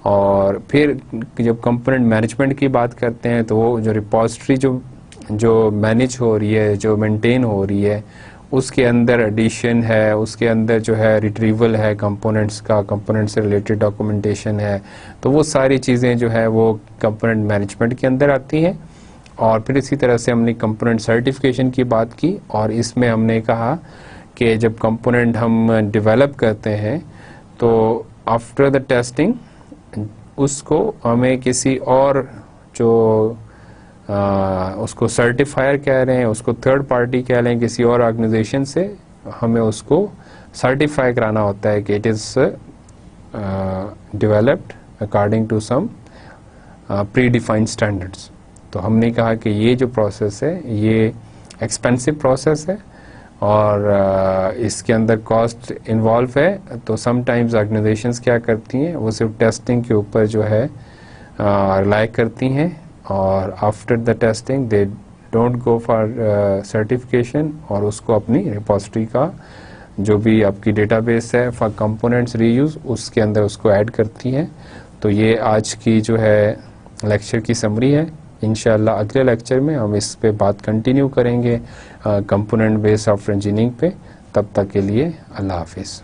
और फिर जब कंपोनेंट मैनेजमेंट की बात करते हैं तो वो जो रिपोजिटरी जो मैनेज हो रही है, जो मेंटेन हो रही है, उसके अंदर एडिशन है, उसके अंदर जो है रिट्रीवल है कंपोनेंट्स का, कंपोनेंट से रिलेटेड डॉक्यूमेंटेशन है, तो वो सारी चीज़ें जो है वो कंपोनेंट मैनेजमेंट के अंदर आती हैं। और फिर इसी तरह से हमने कंपोनेंट सर्टिफिकेशन की बात की, और इसमें हमने कहा कि जब कंपोनेंट हम डेवलप करते हैं तो आफ्टर द टेस्टिंग उसको हमें किसी और जो उसको सर्टिफायर कह रहे हैं, उसको थर्ड पार्टी कह रहे हैं, किसी और ऑर्गेनाइजेशन से हमें उसको सर्टिफाई कराना होता है कि it is developed according to some pre defined standards. तो हमने कहा कि ये जो प्रोसेस है ये एक्सपेंसिव प्रोसेस है और इसके अंदर कॉस्ट इन्वॉल्व है। तो समटाइम्स ऑर्गेनाइजेशंस क्या करती हैं, वो सिर्फ टेस्टिंग के ऊपर जो है रिलाई करती हैं, और after the testing they don't go for certification, और उसको अपनी रिपोजिटरी का जो भी आपकी डेटाबेस है फॉर कंपोनेंट्स रीयूज उसके अंदर उसको ऐड करती हैं। तो ये आज की जो है लेक्चर की समरी है। इंशाल्लाह अगले लेक्चर में हम इस पे बात कंटिन्यू करेंगे कंपोनेंट बेस्ड सॉफ्टवेयर इंजीनियरिंग पे। तब तक के लिए अल्लाह हाफिज़।